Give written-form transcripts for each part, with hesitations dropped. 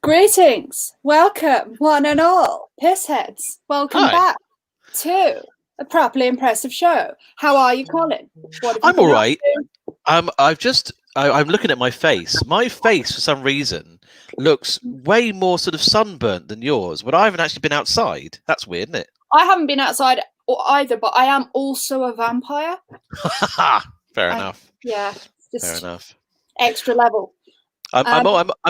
Greetings, welcome, one and all, pissheads. Welcome Hi. back to a properly impressive show. How are you, Colin? What have you I'm been all up right. to? I'm looking at my face. My face, for some reason, looks way more sort of sunburnt than yours, but I haven't actually been outside. That's weird, isn't it? I haven't been outside either, but I am also a vampire. Fair enough. Yeah, Fair just enough. extra level. I'm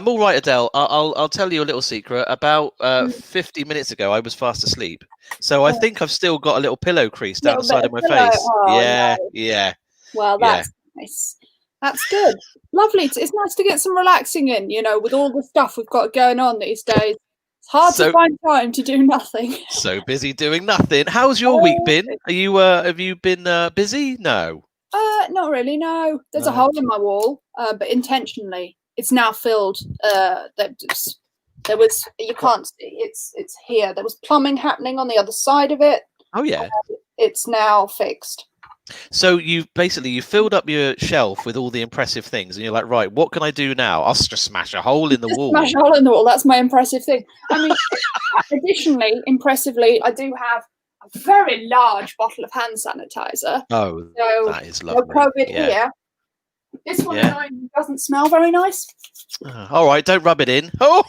all right, Adele. I'll tell you a little secret. About 50 minutes ago, I was fast asleep, so I think I've still got a little pillow crease down the side of my face. Oh, Yeah, no. yeah. Well, Yeah. that's nice. That's good. Lovely. It's nice to get some relaxing in, with all the stuff we've got going on these days. It's hard to find time to do nothing. So busy doing nothing. How's your week been? Are you have you been busy? No. Not really, no. There's a hole in my wall, but intentionally. It's now filled. There was you can't see. It's here. There was plumbing happening on the other side of it. Oh yeah. It's now fixed. So you filled up your shelf with all the impressive things, and you're like, right, what can I do now? I'll just smash a hole in the wall. Smash a hole in the wall. That's my impressive thing. I mean, additionally, impressively, I do have a very large bottle of hand sanitizer. Oh, so that is lovely. No COVID here. This one doesn't smell very nice. All right, don't rub it in. Oh,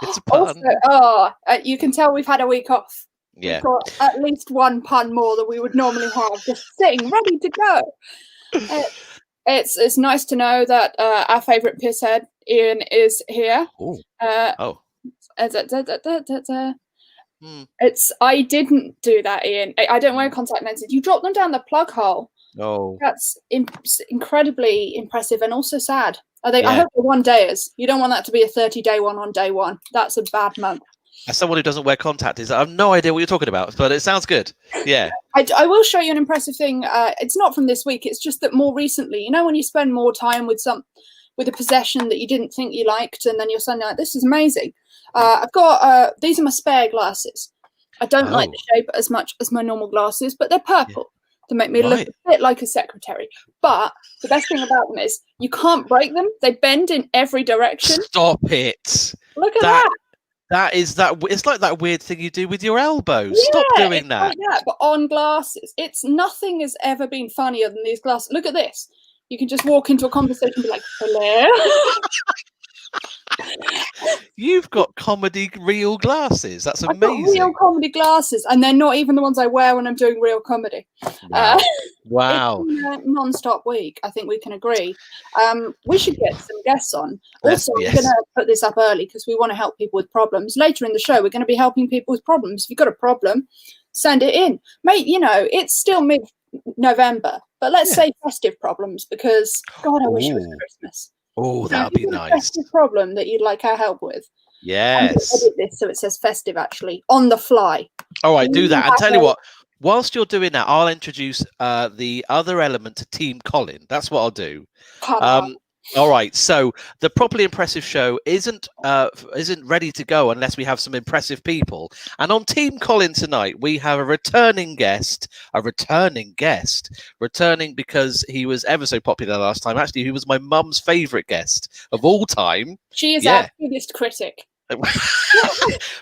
it's a pun. Also, you can tell we've had a week off. Yeah. We've got at least one pun more than we would normally have, just sitting ready to go. It's nice to know that our favourite pisshead, Ian, is here. I didn't do that, Ian. I don't wear contact lenses. You dropped them down the plug hole. Oh, that's incredibly impressive and also sad. I hope they're 1 dayers. You don't want that to be a 30-day one on day one. That's a bad month. As someone who doesn't wear contacts, I have no idea what you're talking about, but it sounds good. Yeah. I will show you an impressive thing. It's not from this week. It's just that more recently, when you spend more time with a possession that you didn't think you liked, and then you're suddenly like, this is amazing. I've got these are my spare glasses. I don't like the shape as much as my normal glasses, but they're purple to make me look a bit like a secretary. But the best thing about them is you can't break them. They bend in every direction. Stop it. Look at that. It's like that weird thing you do with your elbows. Stop doing that. Like that. But on glasses. Nothing has ever been funnier than these glasses. Look at this. You can just walk into a conversation and be like, hello. You've got comedy real glasses. That's amazing. I've got real comedy glasses, and they're not even the ones I wear when I'm doing real comedy. Wow. It's been a non-stop week. I think we can agree. We should get some guests on. Also, we're going to put this up early because we want to help people with problems. Later in the show, we're going to be helping people with problems. If you've got a problem, send it in. Mate, it's still mid-November, but let's say festive problems because, God, I wish it was Christmas. Oh, that would be nice. A festive problem that you'd like our help with. Yes. Edit this so it says festive actually on the fly. All right, do that. And tell you what, whilst you're doing that, I'll introduce the other element to Team Colin. That's what I'll do. All right, so the Properly Impressive show isn't ready to go unless we have some impressive people. And on Team Colin tonight, we have a returning guest because he was ever so popular last time. Actually, he was my mum's favourite guest of all time. She is our biggest critic.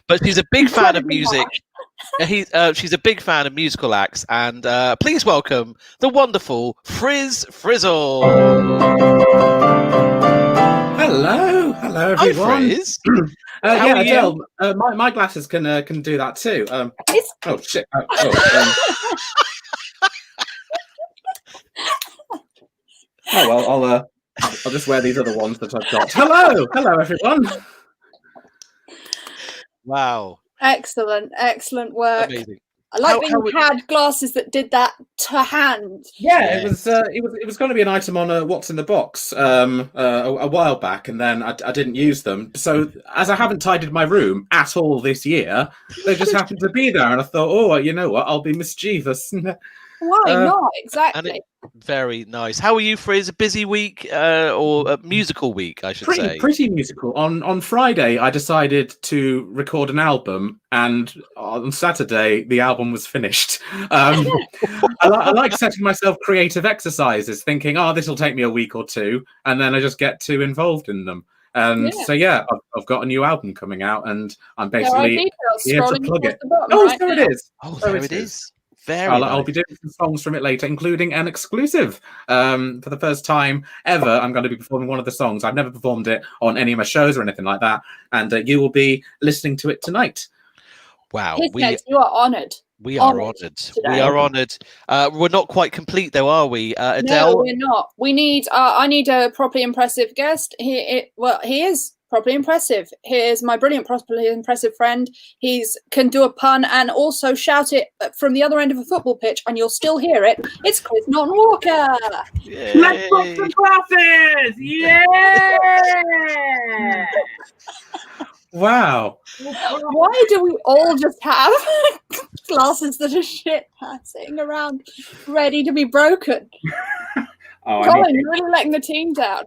But she's a big fan of music. She's a big fan of musical acts, and please welcome the wonderful Frizzle. Hello, everyone. Hi, Friz. Adele, my glasses can do that too. Oh shit! Well, I'll just wear these other ones that I've got. Hello, everyone. Wow. Excellent work. Amazing. I like that you had glasses that did that to hand. Yeah, it was going to be an item on What's in the Box a while back, and then I didn't use them. So as I haven't tidied my room at all this year, they just happened to be there, and I thought, oh, you know what, I'll be mischievous. Why not? Exactly. Very nice. How are you, Friz? A busy week or a musical week, I should say? Pretty musical. On Friday, I decided to record an album, and on Saturday, the album was finished. I like setting myself creative exercises, thinking, this will take me a week or two, and then I just get too involved in them. And so I've got a new album coming out, and I'm basically here to plug it. There it is. Oh, there it is. I'll be doing some songs from it later, including an exclusive. For the first time ever, I'm going to be performing one of the songs. I've never performed it on any of my shows or anything like that, and you will be listening to it tonight. Wow, you are honoured. We are honoured. We are honoured. We're not quite complete, though, are we, Adele? No, we're not. We need. I need a properly impressive guest. He is properly impressive. Here's my brilliant, properly impressive friend. He's can do a pun and also shout it from the other end of a football pitch, and you'll still hear it. It's Chris Norton Walker. Yay. Let's put some glasses! Yeah! Wow. Why do we all just have glasses that are shit sitting around ready to be broken? Colin, you're really letting the team down.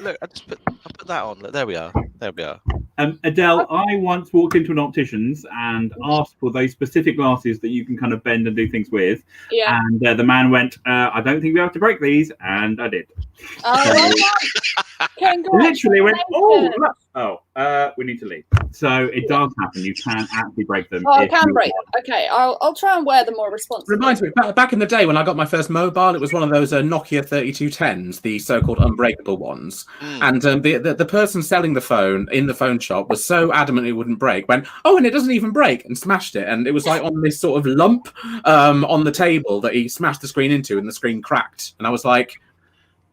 Look, I put that on. Look, there we are. There we are. Adele, I once walked into an optician's and asked for those specific glasses that you can kind of bend and do things with. Yeah. And the man went, I don't think we have to break these. And I did. Oh, literally went, we need to leave. So it does happen. You can actually break them. Oh, I can break them. Okay, I'll try and wear them more responsibly. Reminds me, back in the day when I got my first mobile, it was one of those Nokia 3210s, the so-called unbreakable ones. And the person selling the phone in the phone shop was so adamant it wouldn't break, went, and it doesn't even break, and smashed it. And it was like on this sort of lump on the table that he smashed the screen into, and the screen cracked. And I was like,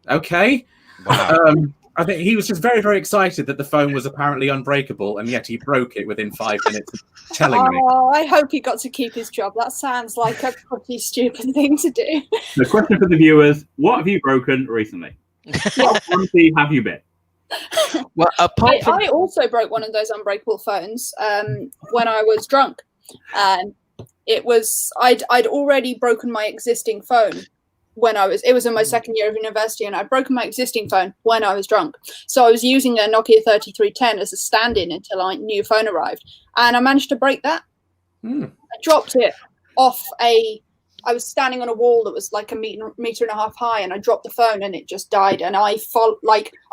okay. Wow. I think he was just very, very excited that the phone was apparently unbreakable, and yet he broke it within 5 minutes of telling me. Oh, I hope he got to keep his job. That sounds like a pretty stupid thing to do. The question for the viewers, what have you broken recently? What quantity have you been? Well, I also broke one of those unbreakable phones when I was drunk. It was I'd already broken my existing phone when it was in my second year of university, and I'd broken my existing phone when I was drunk. So I was using a Nokia 3310 as a stand-in until a new phone arrived, and I managed to break that. I dropped it off I was standing on a wall that was like a meter and a half high, and I dropped the phone and it just died, and I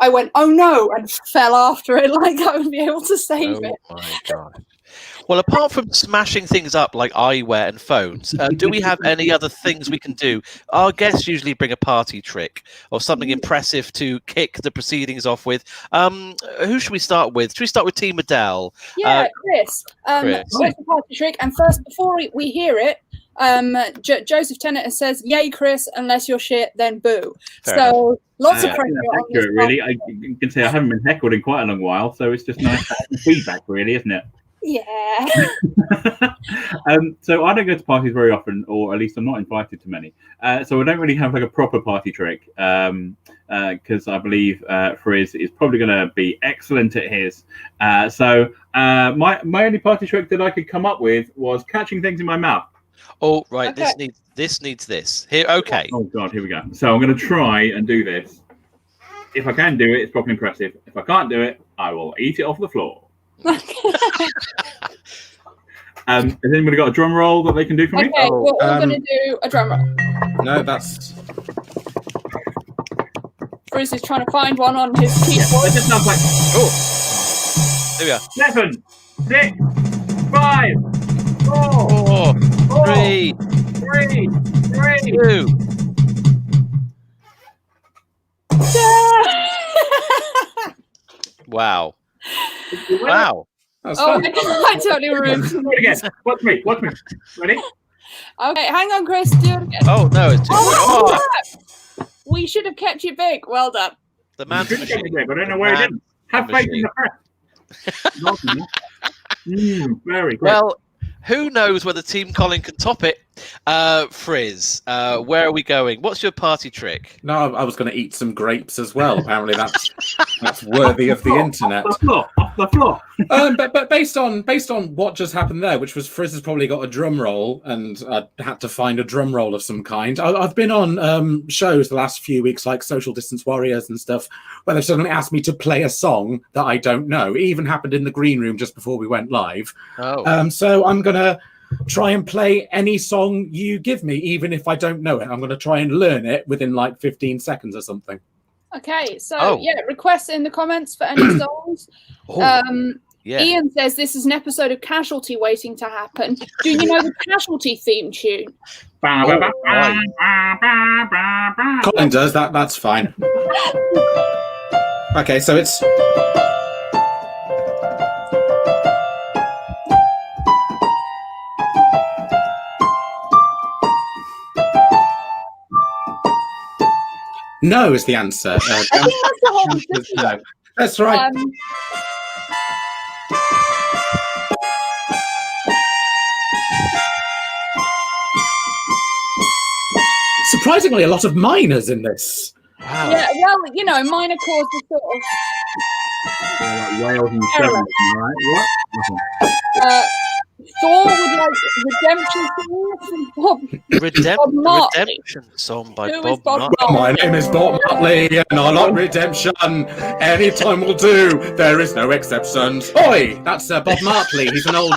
went, oh no, and fell after it like I would be able to save it. Oh my God. Well, apart from smashing things up like eyewear and phones, do we have any other things we can do? Our guests usually bring a party trick or something impressive to kick the proceedings off with. Who should we start with? Should we start with Team Adele? Yeah, Chris. What's the party trick? And first, before we hear it, Joseph Tennant says, "Yay, Chris! Unless you're shit, then boo." Fair enough. Lots of pressure on this. Really, I can say I haven't been heckled in quite a long while, so it's just nice to have some feedback, really, isn't it? Yeah. So I don't go to parties very often, or at least I'm not invited to many. So I don't really have like a proper party trick, because I believe Friz is probably going to be excellent at his. So my only party trick that I could come up with was catching things in my mouth. Oh, right. Okay. This needs this. Here, okay. Oh God, here we go. So I'm going to try and do this. If I can do it, it's properly impressive. If I can't do it, I will eat it off the floor. Has anybody got a drum roll that they can do for me? Okay, we're all going to do a drum roll. No, that's... Friz is trying to find one on his keyboard. It just sounds like... Oh, there we are. 7, 6, 5, 4, 3, 2. Wow. Wow. Oh, I totally ruined. Do it again. Watch me. Ready? Okay, hang on, Chris. Do it again. Oh, no. It's too We should have kept you big. Well done. The man's machine. I don't know where it didn't. Have faith in the press. Very great. Well, who knows whether Team Colin can top it? Friz, where are we going? What's your party trick? No, I was going to eat some grapes as well. Apparently, that's worthy of the internet. Off the floor. But based on what just happened there, which was Friz has probably got a drum roll, and I had to find a drum roll of some kind. I've been on shows the last few weeks, like Social Distance Warriors and stuff, where they've suddenly asked me to play a song that I don't know. It even happened in the green room just before we went live. Oh. So I'm gonna try and play any song you give me, even if I don't know it. I'm going to try and learn it within like 15 seconds or something. Okay, so requests in the comments for any songs. Ian says this is an episode of Casualty waiting to happen. Do you know the Casualty theme tune? Colin does that. That's fine. Okay, so it's. No is the answer. I think that's the whole thing. No. That's right. Surprisingly, a lot of minors in this. Wow. Yeah, well, you know, minor chords are sort of. Like Wales and Sevens, right? What? Thor would like Redemption song. Redemption song by Bob Marley. Well, my name is Bob Marley and I like redemption. Anytime will do. There is no exceptions. Oi! That's Bob Marley. He's an old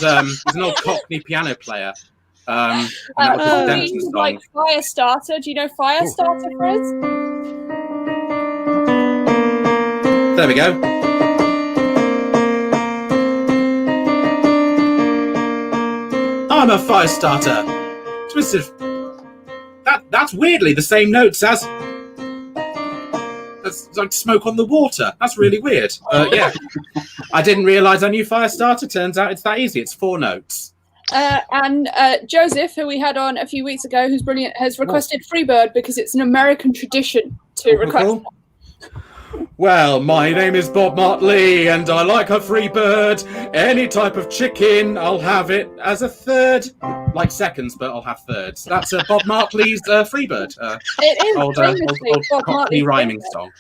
Cockney piano player. And that was a redemption song. Like Firestarter. Do you know Firestarter, Friz? There we go. I'm a fire starter. That's weirdly the same notes as that's like smoke on the water. That's really weird. Yeah, I didn't realise I knew fire starter. Turns out it's that easy. It's 4 notes. And Joseph, who we had on a few weeks ago, who's brilliant, has requested Freebird because it's an American tradition to request. Cool. Well, my name is Bob Marley and I like a free bird. Any type of chicken, I'll have it as a third. Like seconds, but I'll have thirds. That's Bob Marley's free bird. It is old Cockney rhyming song.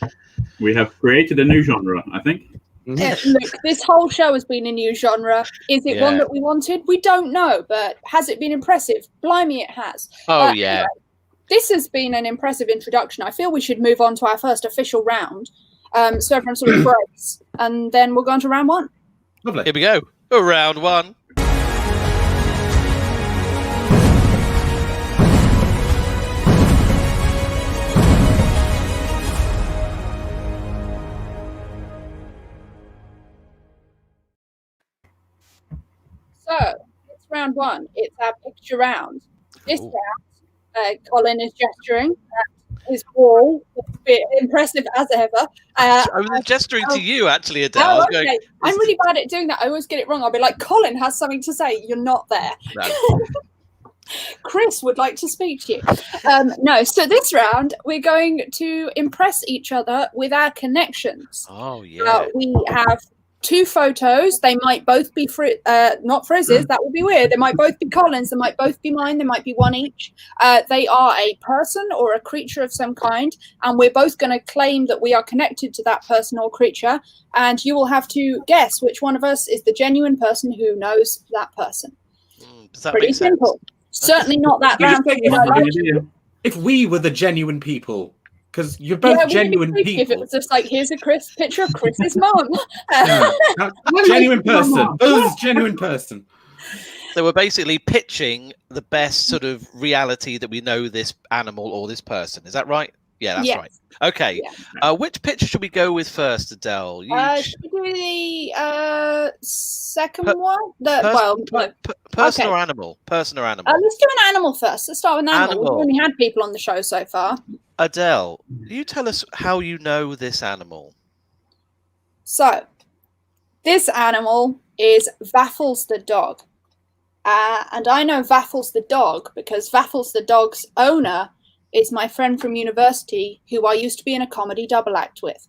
We have created a new genre, I think. Look, this whole show has been a new genre. Is it one that we wanted? We don't know, but has it been impressive? Blimey, it has. Anyway, this has been an impressive introduction. I feel we should move on to our first official round. So everyone sort of breaks, and then we'll go on to round 1. Lovely. Here we go. Round 1. So it's round 1. It's our picture round. This round, Colin is gesturing at his wall. It's a bit impressive as ever. I was gesturing to you, actually, Adele. Oh, okay. I'm really bad at doing that. I always get it wrong. I'll be like, Colin has something to say. You're not there. No. Chris would like to speak to you. No, so this round, we're going to impress each other with our connections. Oh, yeah. We have 2 photos. They might both be not Frizz's. That would be weird. They might both be Colin's. They might both be mine. They might be one each. They are a person or a creature of some kind, and we're both going to claim that we are connected to that person or creature. And you will have to guess which one of us is the genuine person who knows that person. Does that Pretty make sense? simple. Certainly not that round thing. If we were the genuine people. Because you're both genuine people. If it was just like, here's a picture of Chris's mum. Genuine person. Genuine person. So we're basically pitching the best sort of reality that we know this animal or this person. Is that right? Yeah, that's right. Okay. Yeah. Which picture should we go with first, Adele? Should we do the second one? Person or animal? Person or animal? Let's do an animal first. Let's start with an animal. We've only had people on the show so far. Adele, you tell us how you know this animal. So, this animal is Vaffles the dog. And I know Vaffles the dog because Vaffles the dog's owner is my friend from university who I used to be in a comedy double act with.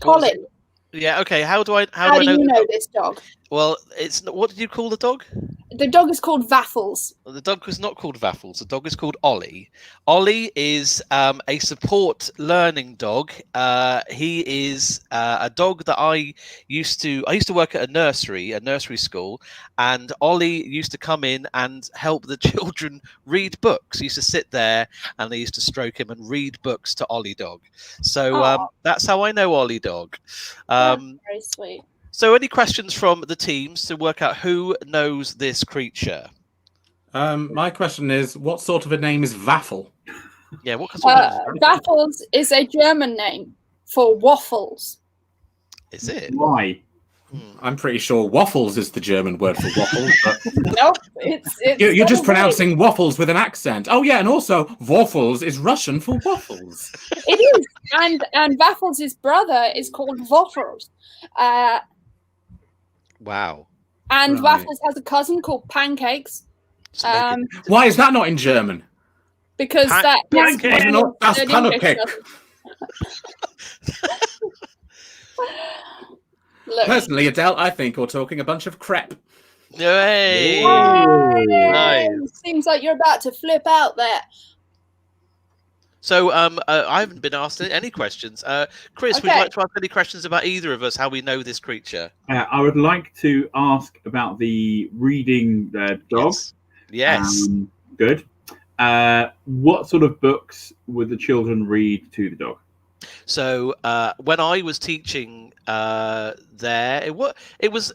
Colin. Yeah, okay. How do I know this dog? Well, what did you call the dog? The dog is called Vaffles. The dog is not called Vaffles. The dog is called Ollie. Ollie is a support learning dog. He is a dog that I used to work at a nursery school, and Ollie used to come in and help the children read books. He used to sit there and they used to stroke him and read books to Ollie dog. So that's how I know Ollie dog. That's very sweet. So any questions from the teams to work out who knows this creature? My question is, what sort of a name is Vaffle? Yeah, what kind of Waffles is a German name for waffles. is it? Why? I'm pretty sure waffles is the German word for waffles. But Nope, it's you're just pronouncing waffles with an accent. Oh yeah, and also waffles is Russian for waffles. It is, and Waffles' brother is called Waffles. Wow. And Right. Waffles has a cousin called Pancakes. So make it- Why is that not in German? Because that is Pancake. No, that's an English pancake. cousin. Look. Personally, Adele, I think you're talking a bunch of crap. Hey. Hey, Nice. seems like you're about to flip out there. So I haven't been asked any questions. Chris, would you Okay. like to ask any questions about either of us, how we know this creature? I would like to ask about the reading dog. Yes. Good. What sort of books would the children read to the dog? So when I was teaching there, it was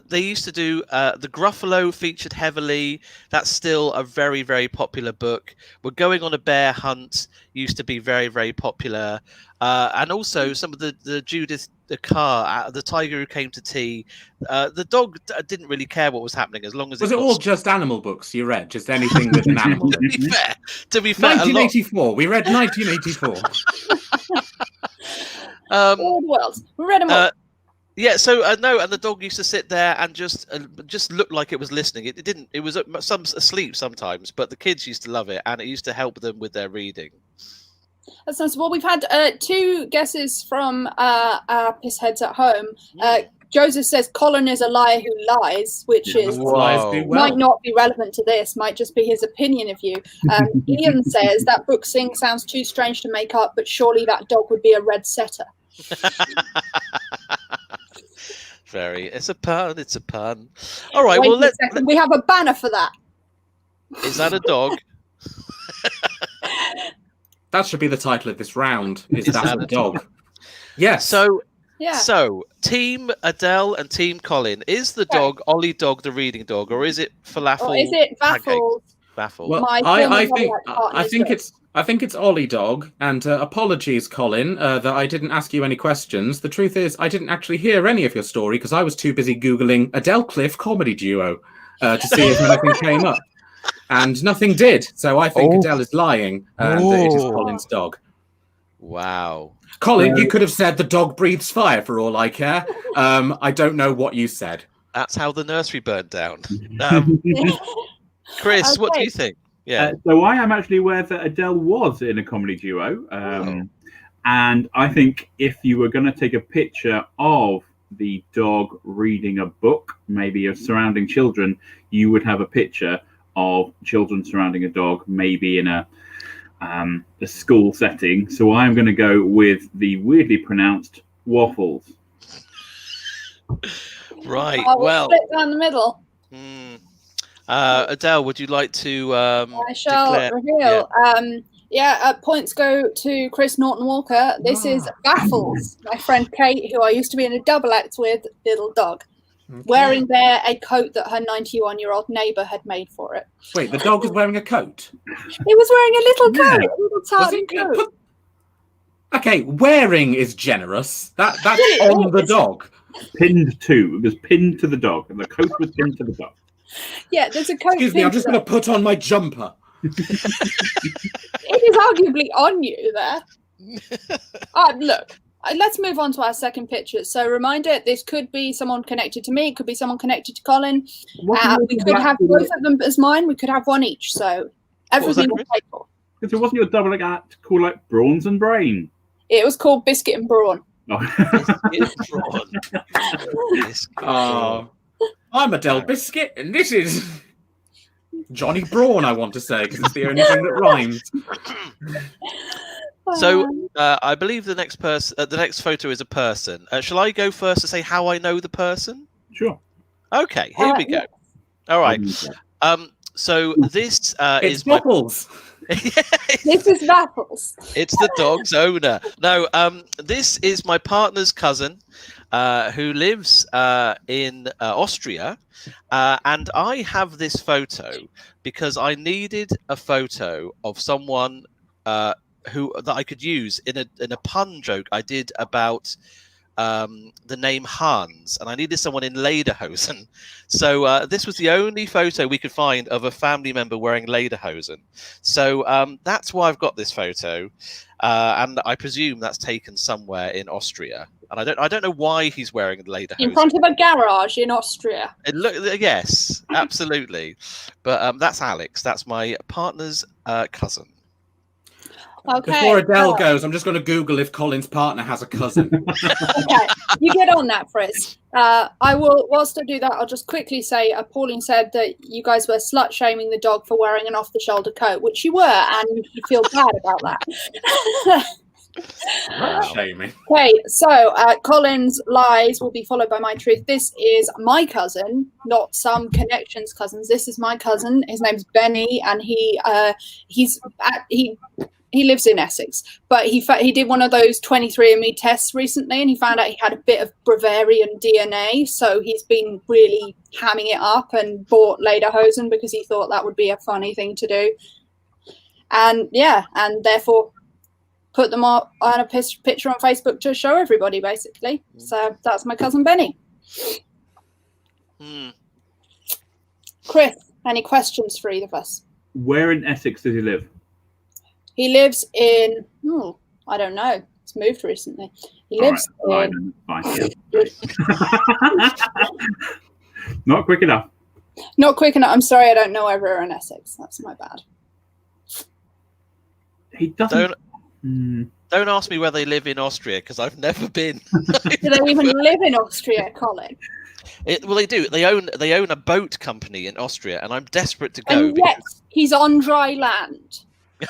they used to do the Gruffalo featured heavily. That's still a very, very popular book. We're Going on a Bear Hunt used to be very, very popular, and also some of the Judith the Car, the Tiger Who Came to Tea. The dog didn't really care what was happening as long as Was it it got all just animal books you read? Just anything with an animal? to be fair, a lot. 1984. We read 1984. Old worlds. We read them all. Yeah, so no, and the dog used to sit there and just look like it was listening. It didn't. It was asleep sometimes, but the kids used to love it, and it used to help them with their reading. That's nice. Well, we've had 2 guesses from our pissheads at home. Joseph says Colin is a liar who lies, which is might not be relevant to this, might just be his opinion of you. Ian says that book sounds too strange to make up, but surely that dog would be a red setter. It's a pun. It's a pun. All right. Wait Well, a second. We have a banner for that. Is that a dog? That should be the title of this round. Is that a dog? Yes. So, Yeah. So, Team Adele and Team Colin, is the dog Ollie Dog the reading dog, or is it Falafel? Or is it Waffles? Waffle. Well, My I former think it's Ollie Dog. And apologies, Colin, that I didn't ask you any questions. The truth is, I didn't actually hear any of your story because I was too busy googling Adele Cliff comedy duo to see if anything came up. And nothing did. So I think Adele is lying, and it is Colin's dog. Wow. Colin, you could have said the dog breathes fire for all I care. I don't know what you said. That's how the nursery burned down. Chris, what do you think? Yeah. So I am actually aware that Adele was in a comedy duo. And I think if you were going to take a picture of the dog reading a book, maybe of surrounding children, you would have a picture of children surrounding a dog, maybe in a school setting. So I'm going to go with the weirdly pronounced Waffles. Right. We'll split down the middle. Adele, would you like to I shall reveal. Points go to Chris Norton Walker. This is Waffles, my friend Kate, who I used to be in a double act with, little dog. Wearing there a coat that her 91-year-old neighbour had made for it. Wait, the dog is wearing a coat? It was wearing a little coat, a little tartan coat. Okay, wearing is generous. That's on the dog. Pinned to. It was pinned to the dog, and the coat was pinned to the dog. Yeah, there's a coat. Excuse me, I'm just going to put on my jumper. It is arguably on you there. Look. Let's move on to our second picture. So, reminder: this could be someone connected to me. It could be someone connected to Colin. We could have both of them as mine. We could have one each. So, everything was paid for. Because it wasn't your double act called like Brawns and Brain. It was called Biscuit and Brawn. I'm Adele Biscuit, and this is Johnny Brawn. I want to say because it's the only thing that rhymes. So I believe the next photo is a person. Shall I go first to say how I know the person? Sure. Okay, here we go. All right. So this is Waffles. This is Waffles. It's the dog's owner. No, this is my partner's cousin, who lives in Austria, and I have this photo because I needed a photo of someone that I could use in a pun joke I did about the name Hans, and I needed someone in lederhosen. So this was the only photo we could find of a family member wearing lederhosen. So that's why I've got this photo, and I presume that's taken somewhere in Austria. And I don't know why he's wearing lederhosen. In front of a garage in Austria. Yes, absolutely. But that's Alex. That's my partner's cousin. Okay. Before Adele goes, I'm just going to Google if Colin's partner has a cousin. Okay, you get on that, Friz. I will. Whilst I do that, I'll just quickly say, Pauline said that you guys were slut shaming the dog for wearing an off-the-shoulder coat, which you were, and you feel bad about that. Shaming. Okay, so Colin's lies will be followed by my truth. This is my cousin, not some connections cousins. This is my cousin. His name's Benny, and he lives in Essex, but he did one of those 23andMe tests recently, and he found out he had a bit of Bavarian DNA. So he's been really hamming it up and bought lederhosen because he thought that would be a funny thing to do. And therefore put them on a picture on Facebook to show everybody, basically. So that's my cousin Benny. Chris, any questions for either of us? Where in Essex does he live? He lives in, I don't know. It's moved recently. He lives in... Fine, yeah. Not quick enough. Not quick enough. I'm sorry, I don't know everywhere in Essex. That's my bad. He doesn't... Don't ask me where they live in Austria, because I've never been. Do they even live in Austria, Colin? Well, they do. They own a boat company in Austria, and I'm desperate to go. And yes, he's on dry land.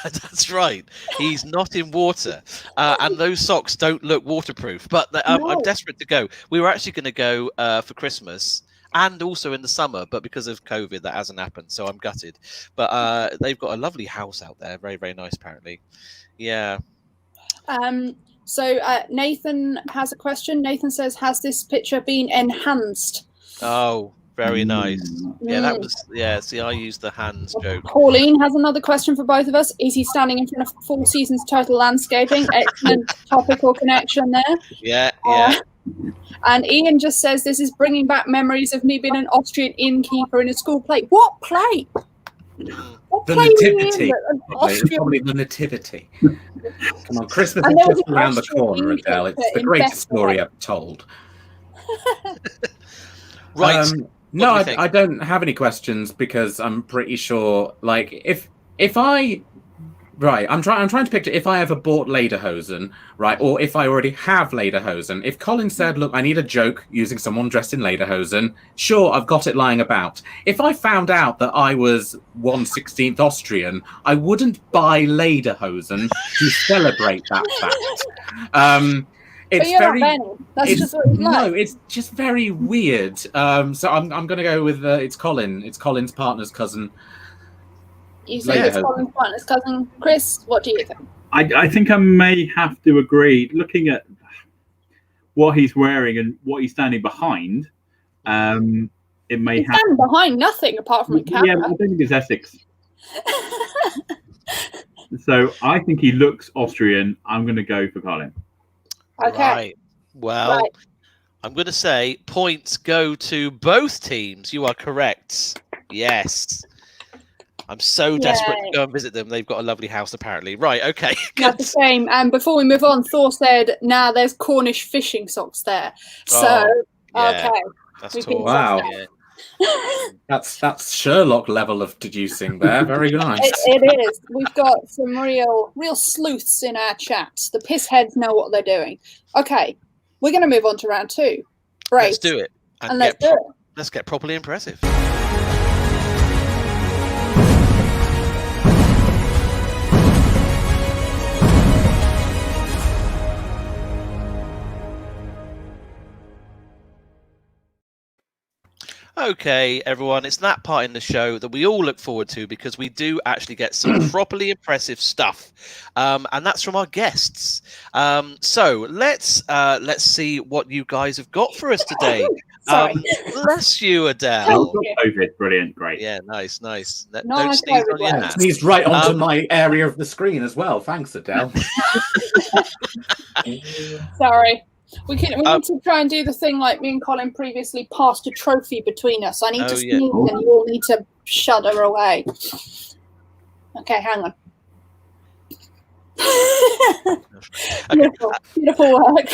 That's right. He's not in water, and those socks don't look waterproof. But I'm desperate to go. We were actually going to go for Christmas and also in the summer, but because of COVID, that hasn't happened. So I'm gutted. But they've got a lovely house out there, very, very nice, apparently. Yeah. So Nathan has a question. Nathan says, "Has this picture been enhanced?" Oh, very nice. Yeah, that was. Yeah, see, I used the hands joke. Pauline has another question for both of us. Is he standing in front of Four Seasons Total Landscaping? Excellent topical connection there. Yeah. And Ian just says, "This is bringing back memories of me being an Austrian innkeeper in a school play." What play? What The play Nativity. Austrian... Probably the Nativity. Come on, Christmas is just around the corner, Adele. It's the greatest story ever told. Right. No, I don't have any questions because I'm pretty sure, like, if I... Right, I'm trying to picture if I ever bought lederhosen, right, or if I already have lederhosen. If Colin said, look, I need a joke using someone dressed in lederhosen, sure, I've got it lying about. If I found out that I was 1/16th Austrian, I wouldn't buy lederhosen to celebrate that fact. It's very... That's just what it's like. No, it's just very weird. So I'm going to go with it's Colin. It's Colin's partner's cousin. You say it's Colin's partner's cousin. Chris, what do you think? I think I may have to agree. Looking at what he's wearing and what he's standing behind, it may he's have... standing behind nothing apart from a camera. Yeah, but I don't think it's Essex. So I think he looks Austrian. I'm going to go for Colin. Okay. Right. Well, I'm going to say points go to both teams. You are correct. Yes. I'm so desperate to go and visit them. They've got a lovely house, apparently. Right, okay. That's the same. And before we move on, Thor said, "Now there's Cornish fishing socks there." So, okay. That's tall. Wow. Yeah. That's Sherlock level of deducing there. Very nice. It is. We've got some real sleuths in our chat. The piss heads know what they're doing. Okay, we're going to move on to round 2. Great. Let's do it. And let's do it. Let's get properly impressive. Okay, everyone, it's that part in the show that we all look forward to because we do actually get some properly impressive stuff, and that's from our guests. So let's see what you guys have got for us today. Sorry. Bless you, Adele. COVID, brilliant, great. Yeah, nice. No, Don't I sneeze COVID on your works. hat. Sneezed right onto my area of the screen as well. Thanks, Adele. Sorry. We need to try and do the thing like me and Colin previously passed a trophy between us. I need to sneeze and you all need to shudder away. Okay, hang on. Beautiful work.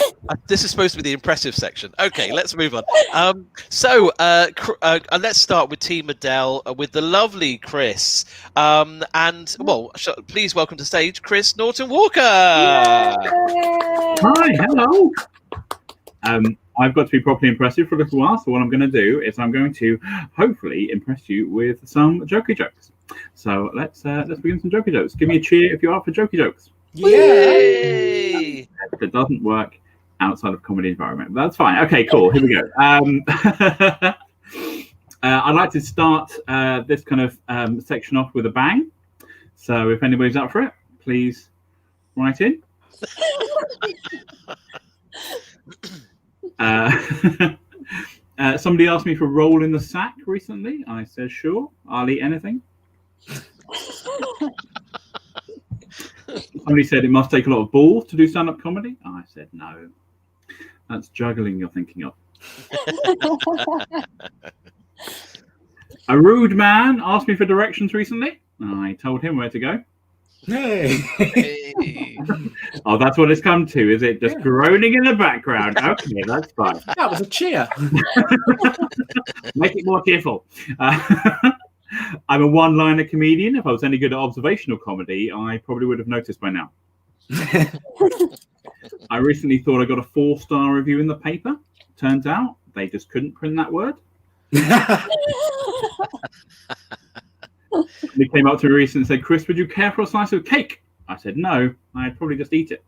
This is supposed to be the impressive section. Okay, let's move on. So let's start with Team Adele with the lovely Chris. Please welcome to stage Chris Norton Walker. Hi, hello. I've got to be properly impressive for a little while, so what I'm going to do is I'm going to hopefully impress you with some jokey jokes. So let's begin some jokey jokes. Give me a cheer if you are for jokey jokes. Yay! That doesn't work outside of comedy environment. That's fine. Okay, cool. Here we go. I'd like to start this kind of section off with a bang. So if anybody's up for it, please write in. Somebody asked me for a roll in the sack recently. I said, sure, I'll eat anything. Somebody said it must take a lot of balls to do stand-up comedy. I said, no, that's juggling you're thinking of. A rude man asked me for directions recently. I told him where to go. Hey. Oh, that's what it's come to, is it? Just groaning in the background. Okay, that's fine. That was a cheer. Make it more cheerful. I'm a one-liner comedian. If I was any good at observational comedy, I probably would have noticed by now. I recently thought I got a 4-star review in the paper. Turns out they just couldn't print that word. They came up to me recently and said, Chris, would you care for a slice of cake? I said, no, I'd probably just eat it.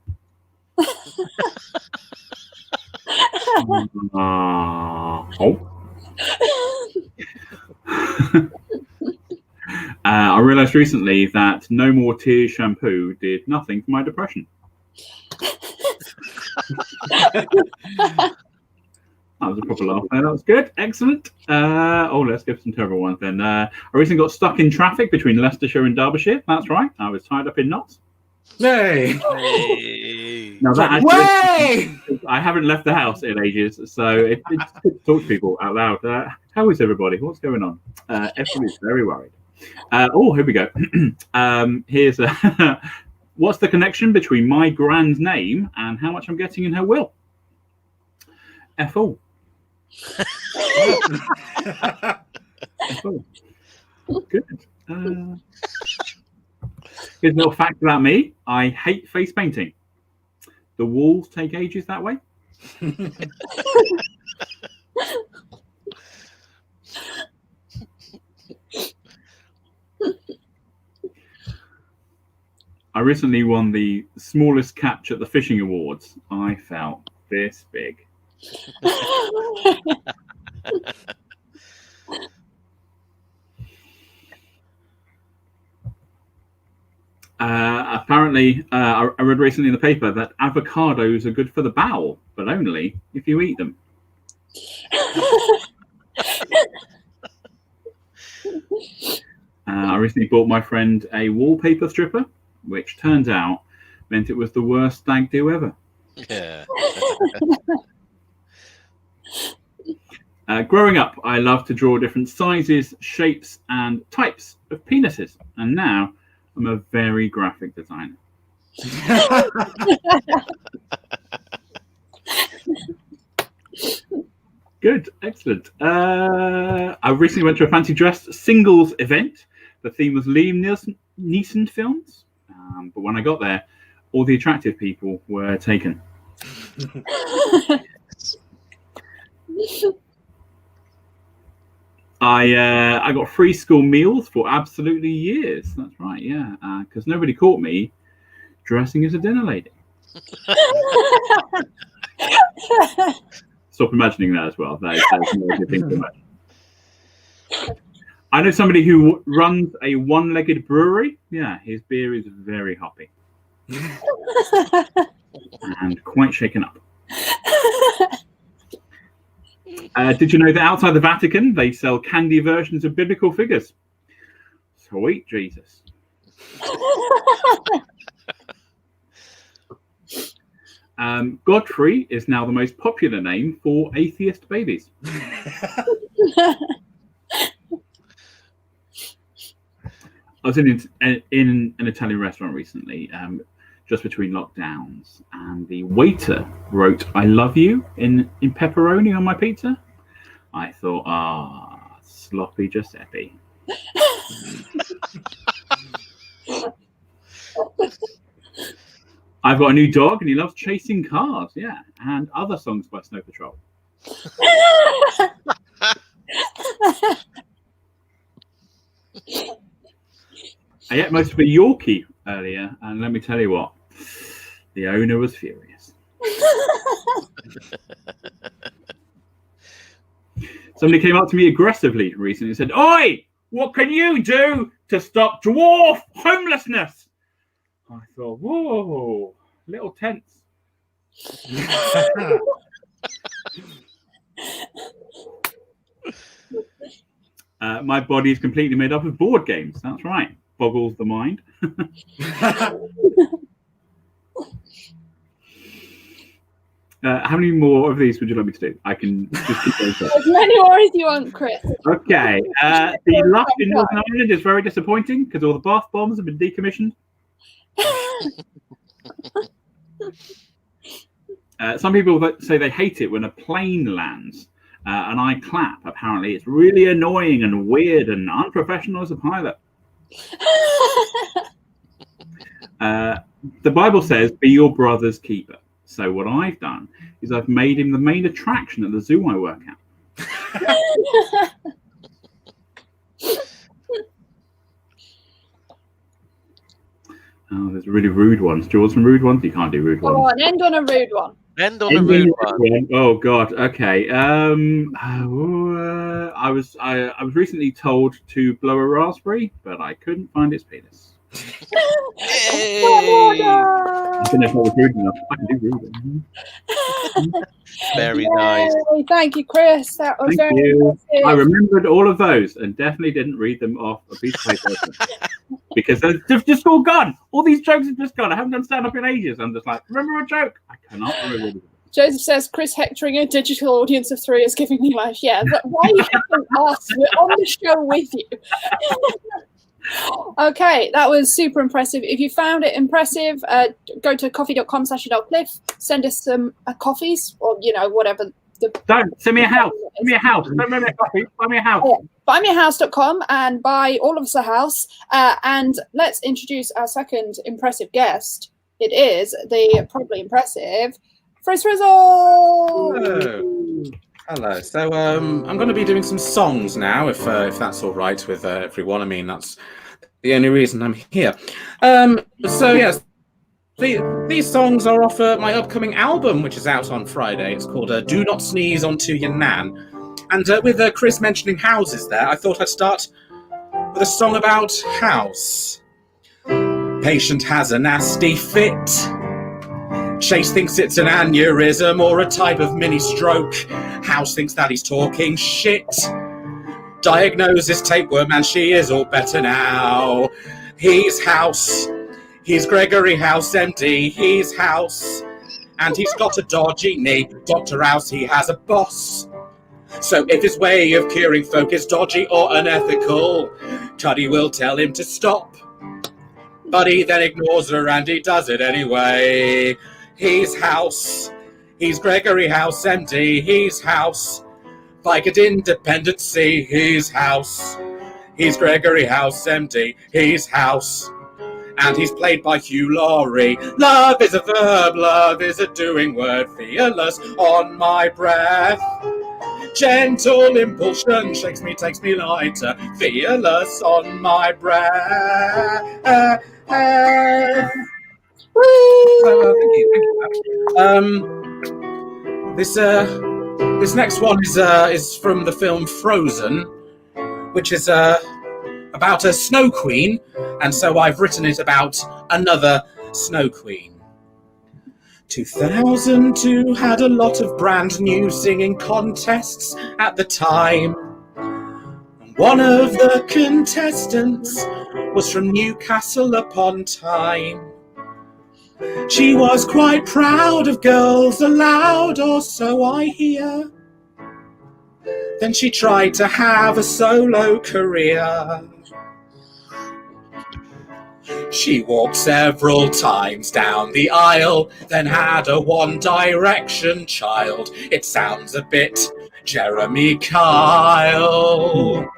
I realised recently that No More Tears shampoo did nothing for my depression. That was a proper laugh there. That was good. Excellent. Let's give some terrible ones then. I recently got stuck in traffic between Leicestershire and Derbyshire. That's right. I was tied up in knots. Hey. Now that actually, I haven't left the house in ages, so it's good to talk to people out loud. How is everybody? What's going on? Everybody's very worried. Here we go. Here's what's the connection between my grand name and how much I'm getting in her will? F-O. F-O. Good. Here's a little fact about me. I hate face painting. The walls take ages that way. I recently won the smallest catch at the fishing awards. I felt this big. Apparently, I read recently in the paper that avocados are good for the bowel, but only if you eat them. I recently bought my friend a wallpaper stripper, which turns out meant it was the worst stag do ever. Yeah. Growing up, I loved to draw different sizes, shapes, and types of penises, and now I'm a very graphic designer. Good, excellent. I recently went to a fancy dress singles event. The theme was Liam Neeson films, but when I got there, all the attractive people were taken. I got free school meals for absolutely years. That's right, yeah, because nobody caught me dressing as a dinner lady. Stop imagining that as well. That is not a good thing to imagine. I know somebody who runs a one-legged brewery. Yeah, his beer is very hoppy and quite shaken up. Did you know that outside the Vatican, they sell candy versions of biblical figures? Sweet Jesus. Godfrey is now the most popular name for atheist babies. I was in an Italian restaurant recently, just between lockdowns, and the waiter wrote "I love you" in pepperoni on my pizza. I thought, sloppy Giuseppe. I've got a new dog and he loves chasing cars, yeah, and other songs by Snow Patrol. I ate most of a Yorkie earlier, and let me tell you what, the owner was furious. Somebody came up to me aggressively recently and said, "Oi, what can you do to stop dwarf homelessness?" I thought, whoa, little tense. My body is completely made up of board games. That's right. Boggles the mind. How many more of these would you like me to do? I can just keep going. As many more as you want, Chris. Okay. The luck in Northern Ireland is very disappointing because all the bath bombs have been decommissioned. Some people say they hate it when a plane lands and I clap. Apparently, it's really annoying and weird and unprofessional as a pilot. The Bible says, "Be your brother's keeper." So what I've done is I've made him the main attraction at the zoo I work at. Oh, there's really rude ones. Do you want some rude ones? You can't do rude ones. Go on, end on a rude one. End on a rude one. Oh God. Okay. I was recently told to blow a raspberry, but I couldn't find its penis. Yay! I don't know if I was rude enough. I can do rude. Very nice. Yay, thank you, Chris. That was Thank very you. impressive. I remembered all of those and definitely didn't read them off a piece of paper because they've just all gone. All these jokes have just gone. I haven't done stand-up in ages. I'm just like, remember a joke? I cannot remember. Joseph says, Chris hectoring a digital audience of 3 is giving me life. Yeah, but why are you having us? We're on the show with you. Okay, that was super impressive. If you found it impressive, go to coffee.com/adultcliff, send us some coffees or, whatever. Don't send me a house. Send me a house. Don't buy me a coffee. Buy me a house. Yeah. Buymeahouse.com and buy all of us a house. And let's introduce our second impressive guest. It is the probably impressive Frizzle. Hello. Hello. So I'm going to be doing some songs now, if that's all right with everyone. I mean, that's the only reason I'm here. So yes, these songs are off my upcoming album, which is out on Friday. It's called "Do Not Sneeze Onto Your Nan." And with Chris mentioning houses there, I thought I'd start with a song about house. Patient has a nasty fit. Chase thinks it's an aneurysm or a type of mini stroke. House thinks that he's talking shit. Diagnosis tapeworm and she is all better now. He's House. He's Gregory House, MD. He's House. And he's got a dodgy knee. Dr. House, he has a boss. So if his way of curing folk is dodgy or unethical, Cuddy will tell him to stop. But he then ignores her and he does it anyway. He's House. He's Gregory House, MD. He's House. Vicod Independency. He's House. He's Gregory House, MD. He's House. And he's played by Hugh Laurie. Love is a verb. Love is a doing word. Fearless on my breath. Gentle impulsion shakes me, takes me lighter. Fearless on my breath. So, thank you. This next one is from the film Frozen. which is about a snow queen, and so I've written it about another snow queen. 2002 had a lot of brand new singing contests at the time. One of the contestants was from Newcastle upon Tyne. She was quite proud of Girls Aloud, or so I hear. Then she tried to have a solo career. She walked several times down the aisle, then had a One Direction child. It sounds a bit Jeremy Kyle.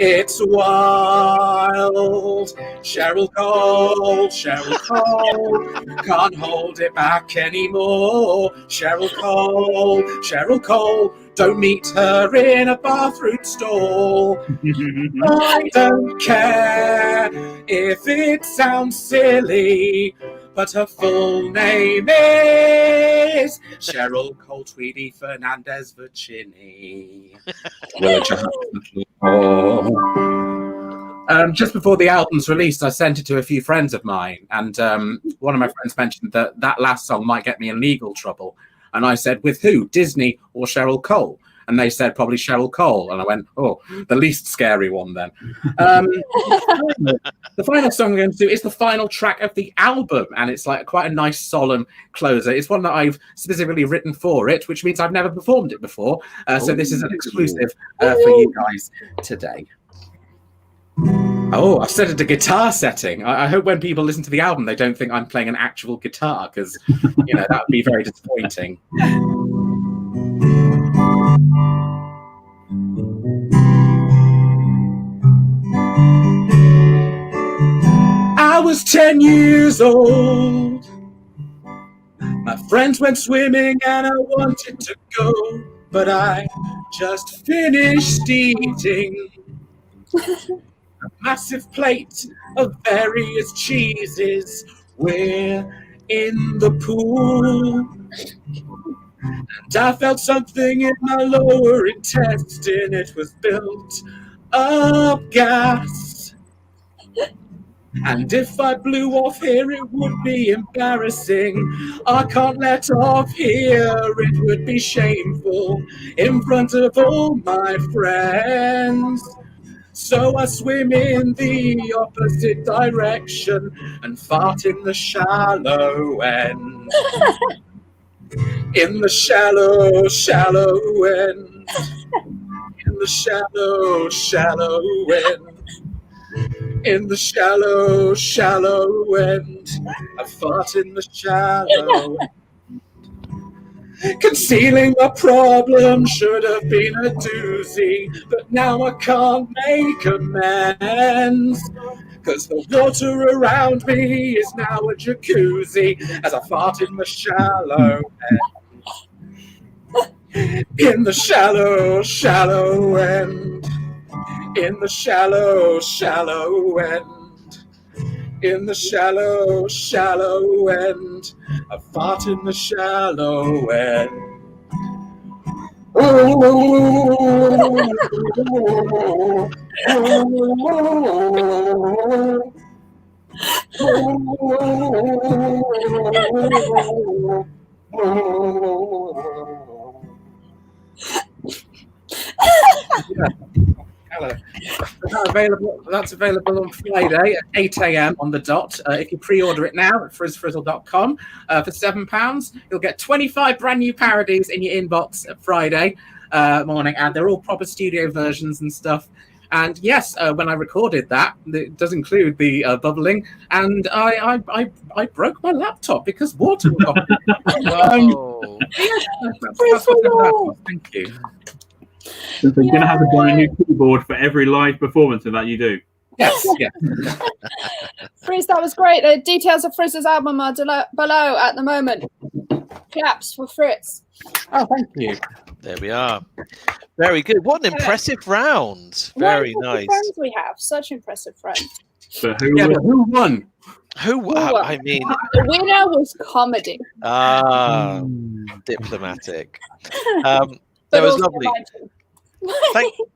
It's wild. Cheryl Cole, can't hold it back anymore. Cheryl Cole, don't meet her in a bathroom stall. I don't care if it sounds silly, but her full name is Cheryl Cole Tweedy Fernandez Virginie. Just before the album's released, I sent it to a few friends of mine, and one of my friends mentioned that last song might get me in legal trouble. And I said, with who? Disney or Cheryl Cole? And they said, probably Cheryl Cole. And I went, oh, the least scary one then. The final song I'm going to do is the final track of the album. And it's like quite a nice solemn closer. It's one that I've specifically written for it, which means I've never performed it before. So this is an exclusive for you guys today. Oh, I've set it to guitar setting. I hope when people listen to the album, they don't think I'm playing an actual guitar, because, you know, that would be very disappointing. I was 10 years old. My friends went swimming and I wanted to go, but I just finished eating a massive plate of various cheeses. We're in the pool, and I felt something in my lower intestine. It was built up gas, and if I blew off here it would be embarrassing. I can't let off here, it would be shameful in front of all my friends. So I swim in the opposite direction and fart in the shallow end. In the shallow, shallow end. In the shallow, shallow end. In the shallow, shallow end. I fart in the shallow end. Concealing my problem should have been a doozy, but now I can't make amends, because the water around me is now a jacuzzi as I fart in the shallow end. In the shallow, shallow end. In the shallow, shallow end. In the shallow, shallow end. I fart in the shallow end. That's available on Friday at 8 a.m. on the dot. If you pre-order it now at frizzle.com for £7, you'll get 25 brand new parodies in your inbox at Friday morning, and they're all proper studio versions and stuff. And yes, when I recorded that, it does include the bubbling, and I broke my laptop because water got Thank you. So you're going to have to buy a new keyboard for every live performance of that you do. Yes, yeah. Friz, that was great. The details of Frizz's album are below at the moment. Claps for Friz. Oh, thank you. There we are. Very good. What an impressive round. Very nice. Friends we have. Such impressive friends. But who won? Who won? I mean, the winner was comedy. Diplomatic. That was lovely.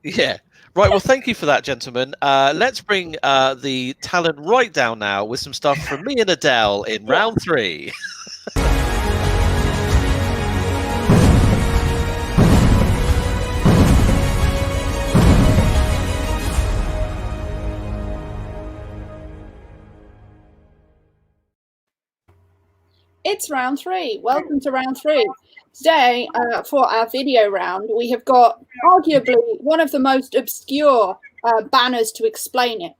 Yeah. Right. Well, thank you for that, gentlemen. Let's bring the talent right down now with some stuff from me and Adele in round 3. It's round 3. Welcome to round 3. Today, for our video round, we have got arguably one of the most obscure banners to explain it.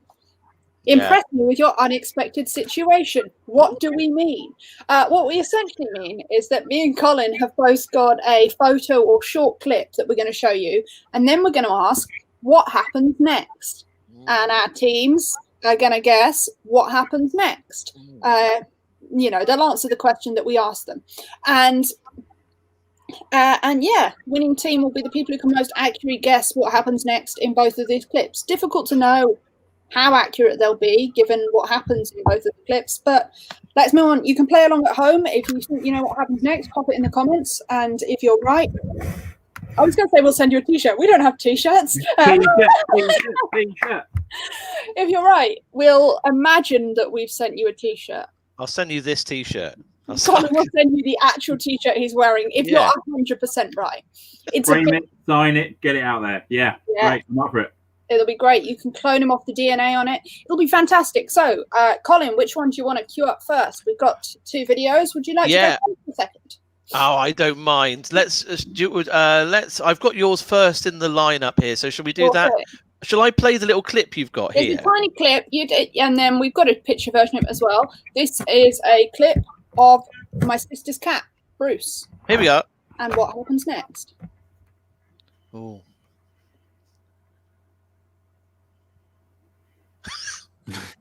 Impress me with your unexpected situation. What do we mean? What we essentially mean is that me and Colin have both got a photo or short clip that we're going to show you, and then we're going to ask what happens next. And our teams are going to guess what happens next. You know, they'll answer the question that we ask them. And yeah, winning team will be the people who can most accurately guess what happens next in both of these clips. Difficult to know how accurate they'll be given what happens in both of the clips, but let's move on. You can play along at home. If you think you know what happens next, pop it in the comments, and if you're right, I was going to say we'll send you a t-shirt. We don't have t-shirts. If you're right, we'll imagine that we've sent you a t-shirt. I'll send you this t-shirt. Colin will send you the actual t-shirt he's wearing if you're 100% right. It's frame it, sign it, get it out there. Yeah. Great, I'm up for it. It'll be great. You can clone him off the DNA on it. It'll be fantastic. So, Colin, which one do you want to queue up first? We've got 2 videos. Would you like to go first for a second? Oh, I don't mind. Let's. I've got yours first in the lineup here. So, shall we do that? Shall I play the little clip you've got here? It's a tiny clip, and then we've got a picture version of it as well. This is a clip of my sister's cat, Bruce. Here we are. And what happens next? Oh.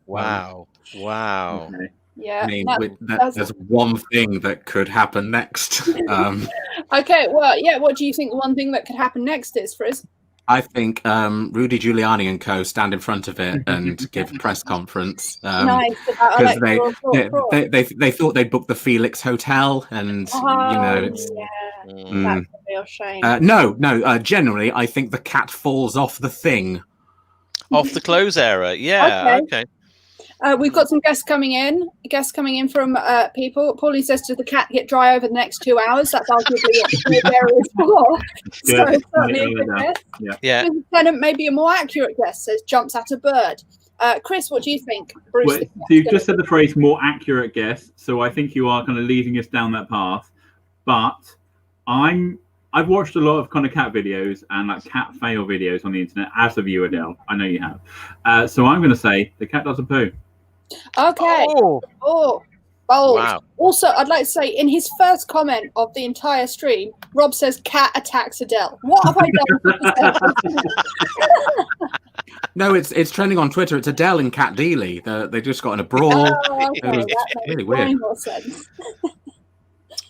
Wow. Wow. Okay. Yeah. I mean, there's one thing that could happen next. Okay, well, yeah, what do you think one thing that could happen next is, Friz? I think Rudy Giuliani and co stand in front of it and give a press conference. Nice. Because they thought they'd booked the Felix Hotel, and you know, it's that's a real shame. No. Generally, I think the cat falls off the thing. Off the close era. Yeah. Okay. We've got some guests coming in. From people. Paulie says, "Does the cat get dry over the next 2 hours?" That's arguably what the area is for. So certainly a good guess. Yeah. Lieutenant, maybe a more accurate guess, says jumps at a bird. Chris, what do you think? Bruce, so you've just said the phrase "more accurate guess," so I think you are kind of leading us down that path. But I've watched a lot of kind of cat videos and like cat fail videos on the internet, as have you, Adele. I know you have. So I'm going to say the cat does a poo. Okay. Oh, bold. Wow. Also, I'd like to say, in his first comment of the entire stream, Rob says cat attacks Adele. What have I done? No, it's trending on Twitter. It's Adele and Cat Dealey. They just got in a brawl. Okay, It was really weird. More sense.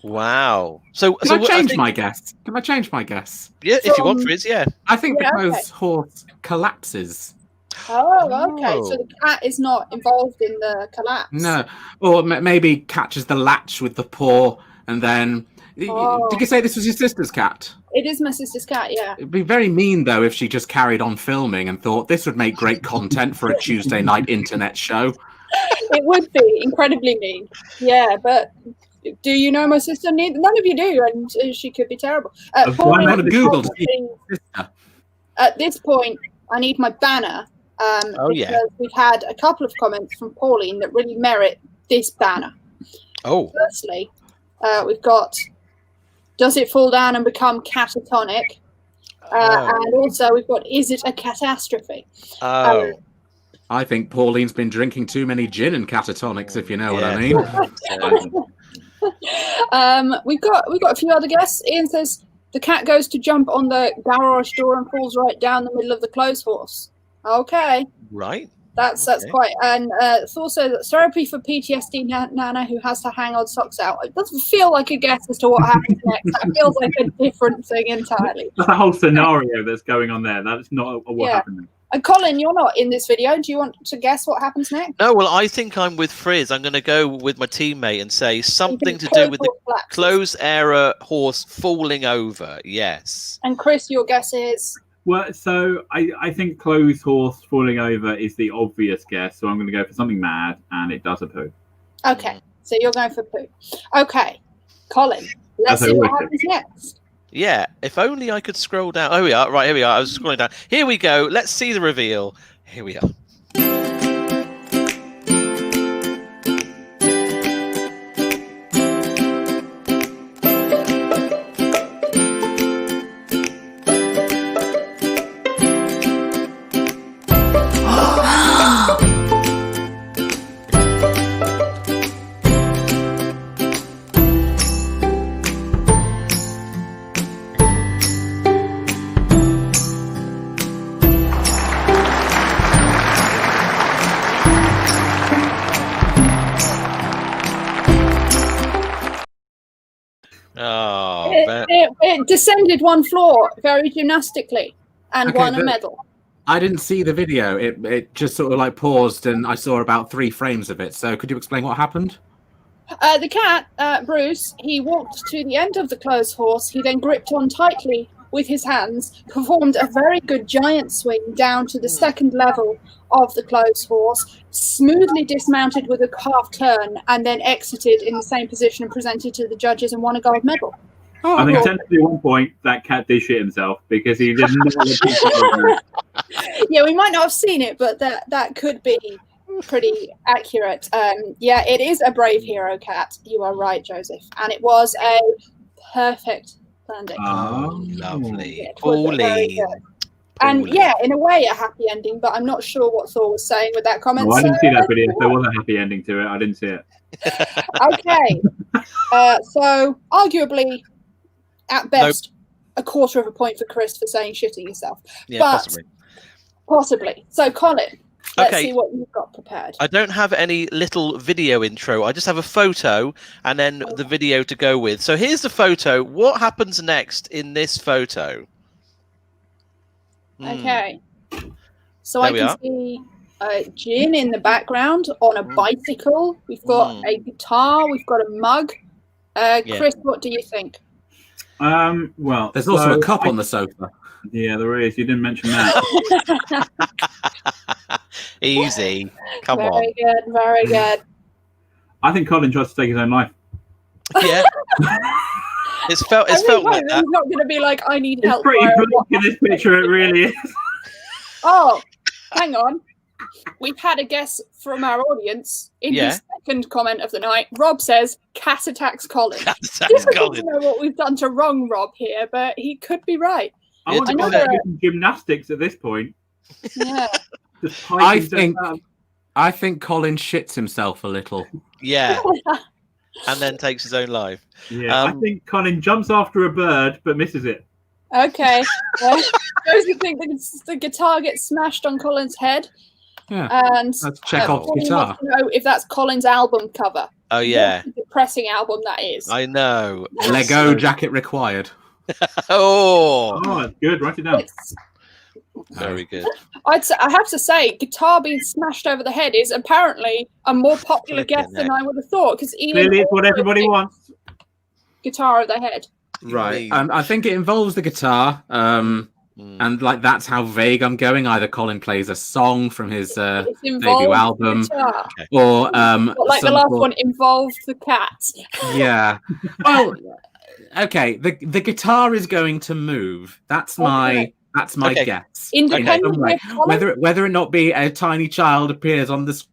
Wow. So Can I change my guess? Can I change my guess? Yeah, if you want, Friz, yeah. I think because horse collapses. Oh, okay. So the cat is not involved in the collapse. No. Or maybe catches the latch with the paw and then... Did you say this was your sister's cat? It is my sister's cat, yeah. It'd be very mean, though, if she just carried on filming and thought this would make great content for a Tuesday night internet show. It would be incredibly mean. Yeah, but... Do you know my sister? None of you do, and she could be terrible. Why not Google? At this point, I need my banner. Because we've had a couple of comments from Pauline that really merit this banner. Oh. Firstly, we've got, does it fall down and become catatonic? And also we've got, is it a catastrophe? I think Pauline's been drinking too many gin and catatonics, if you know what I mean. We've got a few other guests. Ian says the cat goes to jump on the garage door and falls right down the middle of the clothes horse. Okay, right. That's quite. And Thor says therapy for PTSD Nana who has to hang odd socks out. It doesn't feel like a guess as to what happens next. That feels like a different thing entirely. That's a whole scenario that's going on there. That's not what happened next. And Colin, you're not in this video. Do you want to guess what happens next? No, well, I think I'm with Friz. I'm going to go with my teammate and say something to do with the close era horse falling over. Yes. And Chris, your guess is? Well, so I think clothes horse falling over is the obvious guess. So I'm going to go for something mad, and it does a poo. Okay, so you're going for poo. Okay, Colin, let's see what happens next. Yeah, if only I could scroll down. Oh, we are. Right, here we are. I was scrolling down. Here we go. Let's see the reveal. Here we are. It descended one floor very gymnastically and won a medal. I didn't see the video. It just sort of like paused and I saw about 3 frames of it. So could you explain what happened? The cat, Bruce, he walked to the end of the clothes horse. He then gripped on tightly with his hands, performed a very good giant swing down to the second level of the clothes horse, smoothly dismounted with a half turn, and then exited in the same position and presented to the judges and won a gold medal. I think technically at one point that cat did shit himself because he didn't know. Yeah, we might not have seen it, but that could be pretty accurate. Yeah, it is a brave hero cat. You are right, Joseph. And it was a perfect landing. Oh, lovely. And yeah, in a way, a happy ending, but I'm not sure what Thor was saying with that comment. No, I didn't see that video. There was a happy ending to it. I didn't see it. Okay. So, arguably, at best, a quarter of a point for Chris for saying shitting yourself. Yeah, but possibly. So, Colin, let's Okay. see what you've got prepared. I don't have any little video intro. I just have a photo and then the video to go with. So here's the photo. What happens next in this photo? Okay. So There I we can are. see Jin in the background on a bicycle. We've got a guitar. We've got a mug. Chris, what do you think? Well, There's also a cup on the sofa. Yeah, there is. You didn't mention that. Easy. Come on. Very good. Very good. I think Colin tries to take his own life. Yeah. It's felt like that. He's not going to be like, I need It's help. pretty Brian. bleak in this picture. It really is. Oh, hang on. We've had a guess from our audience in his second comment of the night. Rob says, cat attacks Colin. Difficult to know what we've done to wrong Rob here, but he could be right. I want to do some gymnastics at this point. Yeah. I think Colin shits himself a little. Yeah. And then takes his own life. Yeah, I think Colin jumps after a bird but misses it. Okay. Those who think the guitar gets smashed on Colin's head. Yeah. And let's check off the guitar. Know if that's Colin's album cover. Oh yeah. What a depressing album that is. I know. Lego jacket required. Oh, that's good. Write it down. Very good. I have to say, guitar being smashed over the head is apparently a more popular guess than I would have thought. Because clearly, it's what everybody wants. Guitar over the head. Right. I think it involves the guitar. And like that's how vague I'm going. Either Colin plays a song from his debut album, or like the last one involved the cat. Yeah. Well, okay. The guitar is going to move. That's my guess. Independently, whether it not be a tiny child appears on the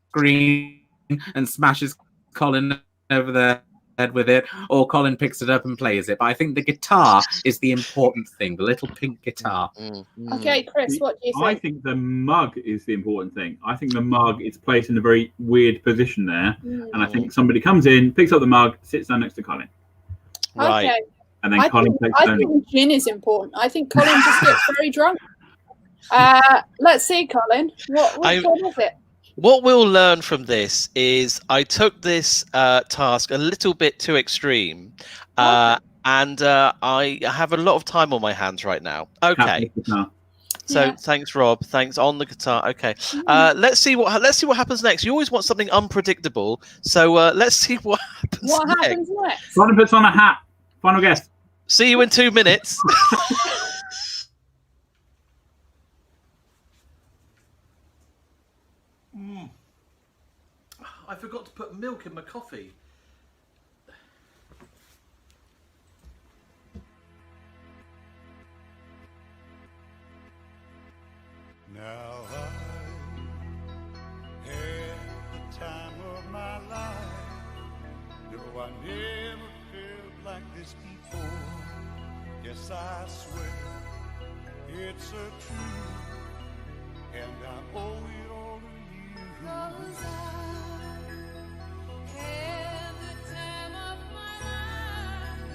screen and smashes Colin over the head with it, or Colin picks it up and plays it. But I think the guitar is the important thing, the little pink guitar. Okay, Chris, what do you think? I think the mug is the important thing. I think the mug is placed in a very weird position there. And I think somebody comes in, picks up the mug, sits down next to Colin. Right. Okay. And then Colin takes I think gin is important. I think Colin just gets very drunk. Let's see, Colin. What is it? What we'll learn from this is I took this task a little bit too extreme, and I have a lot of time on my hands right now. Okay. So thanks, Rob. Thanks on the guitar. Okay. Let's see what happens next. You always want something unpredictable, so let's see what happens. What happens next? Colin puts on a hat. Final guess. See you in 2 minutes. I forgot to put milk in my coffee. Now I had the time of my life. No, I never felt like this before. Yes, I swear it's a truth, and I owe it all to you. 'Cause I had the time of my life,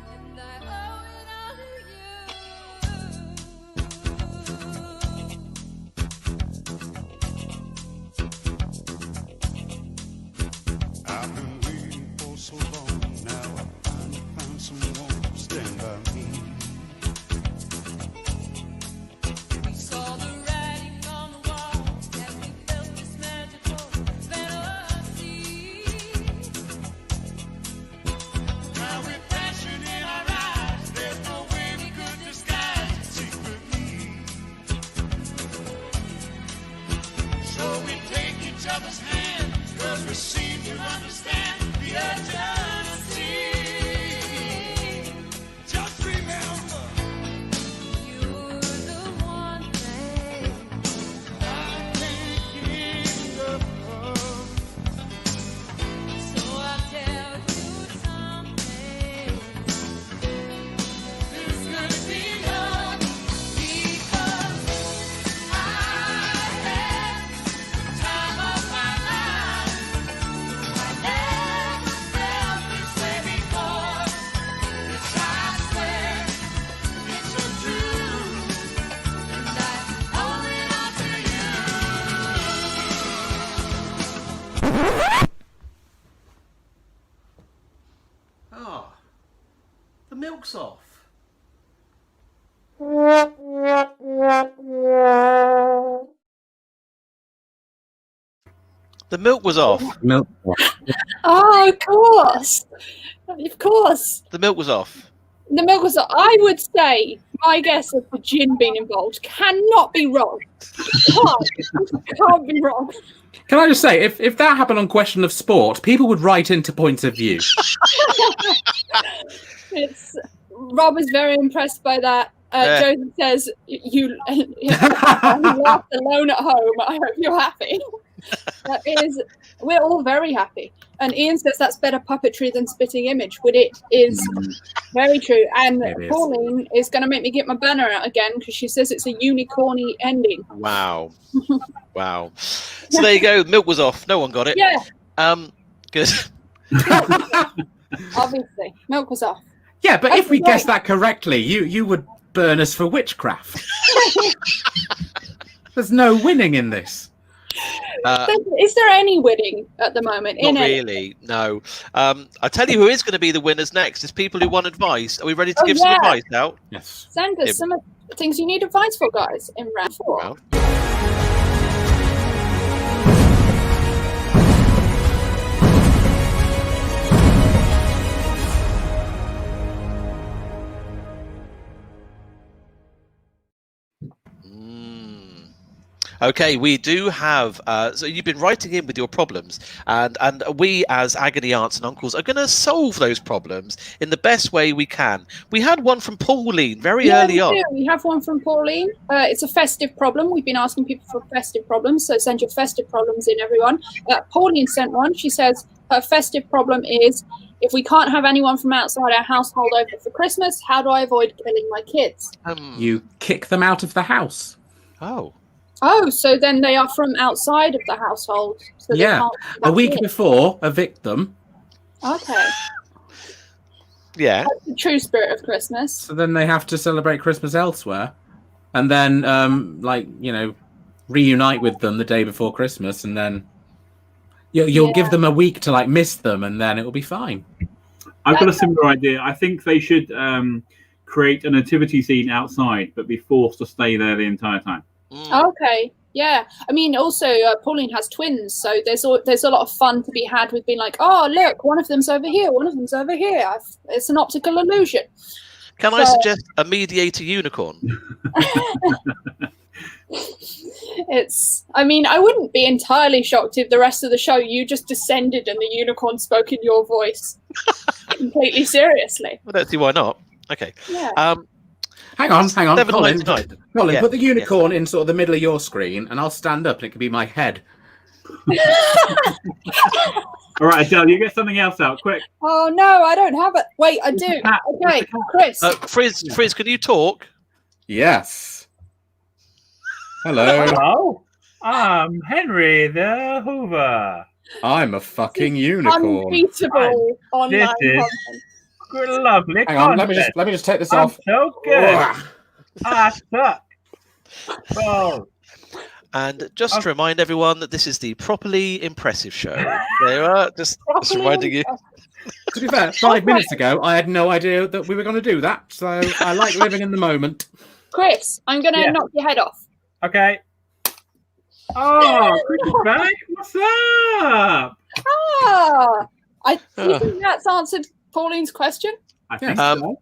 and I owe it all to you. I've been waiting for so long now. I finally found someone to stand by me. We saw the writing on the wall, and we felt this magical fantasy. Now with passion in our eyes, there's no way we could disguise it secretly. So we take each other's hands, 'cause we seem to understand the urgency. Just remember, you're the one thing I can't get enough of. So I'll tell you something. This could be love, because I had the time of my life. I never felt this way before. Yes, I swear it's a truth, and I owe it all to you. Ah, the milk's off. The milk was off. Milk. Oh, of course. Of course. The milk was off. The milk was, I would say, my guess of the gin being involved cannot be wrong. Can't be wrong. Can I just say, if that happened on Question of Sport, people would write into points of view. Rob is very impressed by that. Yeah. Joseph says, you laughed alone at home. I hope you're happy. We're all very happy. And Ian says that's better puppetry than spitting image, which it is very true. And Pauline is going to make me get my banner out again because she says it's a unicorny ending. Wow. Wow. So there you go. Milk was off. No one got it. Yeah. Good. Obviously. Milk was off. Yeah, but if we guessed that correctly, you would burn us for witchcraft. There's no winning in this. Is there any winning at the moment? Not really, no. I'll tell you who is going to be the winners next. Is people who want advice. Are we ready to give some advice out? Yes. Send us some of the things you need advice for, guys, in round 4. Well. Okay, we do have. So you've been writing in with your problems, and we, as agony aunts and uncles, are going to solve those problems in the best way we can. We had one from Pauline very early on. We have one from Pauline. It's a festive problem. We've been asking people for festive problems, so send your festive problems in, everyone. Pauline sent one. She says her festive problem is, if we can't have anyone from outside our household over for Christmas, how do I avoid killing my kids? You kick them out of the house. Oh, so then they are from outside of the household. So yeah, a week before, evict them. Okay. Yeah. That's the true spirit of Christmas. So then they have to celebrate Christmas elsewhere. And then, reunite with them the day before Christmas. And then you'll give them a week to, miss them, and then it'll be fine. I've got a similar idea. I think they should create a nativity scene outside, but be forced to stay there the entire time. Okay, yeah. I mean, also Pauline has twins, so there's a lot of fun to be had with being like, oh, look, one of them's over here, one of them's over here. It's an optical illusion. Can I suggest a mediator unicorn? I mean, I wouldn't be entirely shocked if the rest of the show you just descended and the unicorn spoke in your voice. Completely seriously. I don't see why not. Okay. Yeah. Hang on, Colin. 7.99. Colin, Yeah, put the unicorn in sort of the middle of your screen, and I'll stand up, and it can be my head. All right, Adele, you get something else out quick. Oh no, I don't have it. Wait, I do. Okay, Chris. Friz, can you talk? Yes. Hello. Hello, I'm Henry the Hoover. I'm a fucking unicorn. Unbeatable online This is- content. Good, lovely Hang on, let content. me just take this I'm off. so good. I suck. Oh, And just to remind everyone that this is the Properly Impressive Show. There you are, just reminding you. To be fair, 5 minutes ago, I had no idea that we were going to do that, so I like living in the moment. Chris, I'm gonna Yeah. knock your head off. okay. Oh, Chris is back. What's up? You think that's answered Pauline's question? I think Yeah. so.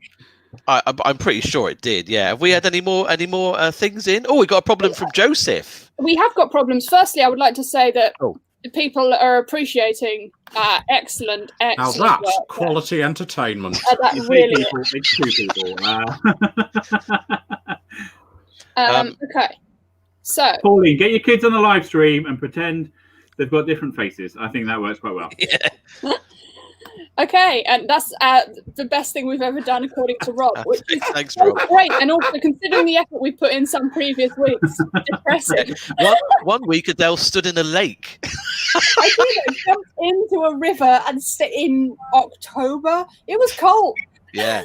I'm pretty sure it did. Yeah. Have we had any more things in? Oh, we got a problem from Joseph. We have got problems. Firstly, I would like to say that Oh. the people are appreciating excellent How's that? work. Quality entertainment. That It's really people, is. it's two people. Okay. So, Pauline, get your kids on the live stream and pretend they've got different faces. I think that works quite well. Yeah. okay, and that's the best thing we've ever done, according to Rob, which is Thanks, so Rob. great. And also, considering the effort we put in some previous weeks, depressing. One week Adele stood in a lake. I did. I jumped into a river and in October. It was cold. Yeah.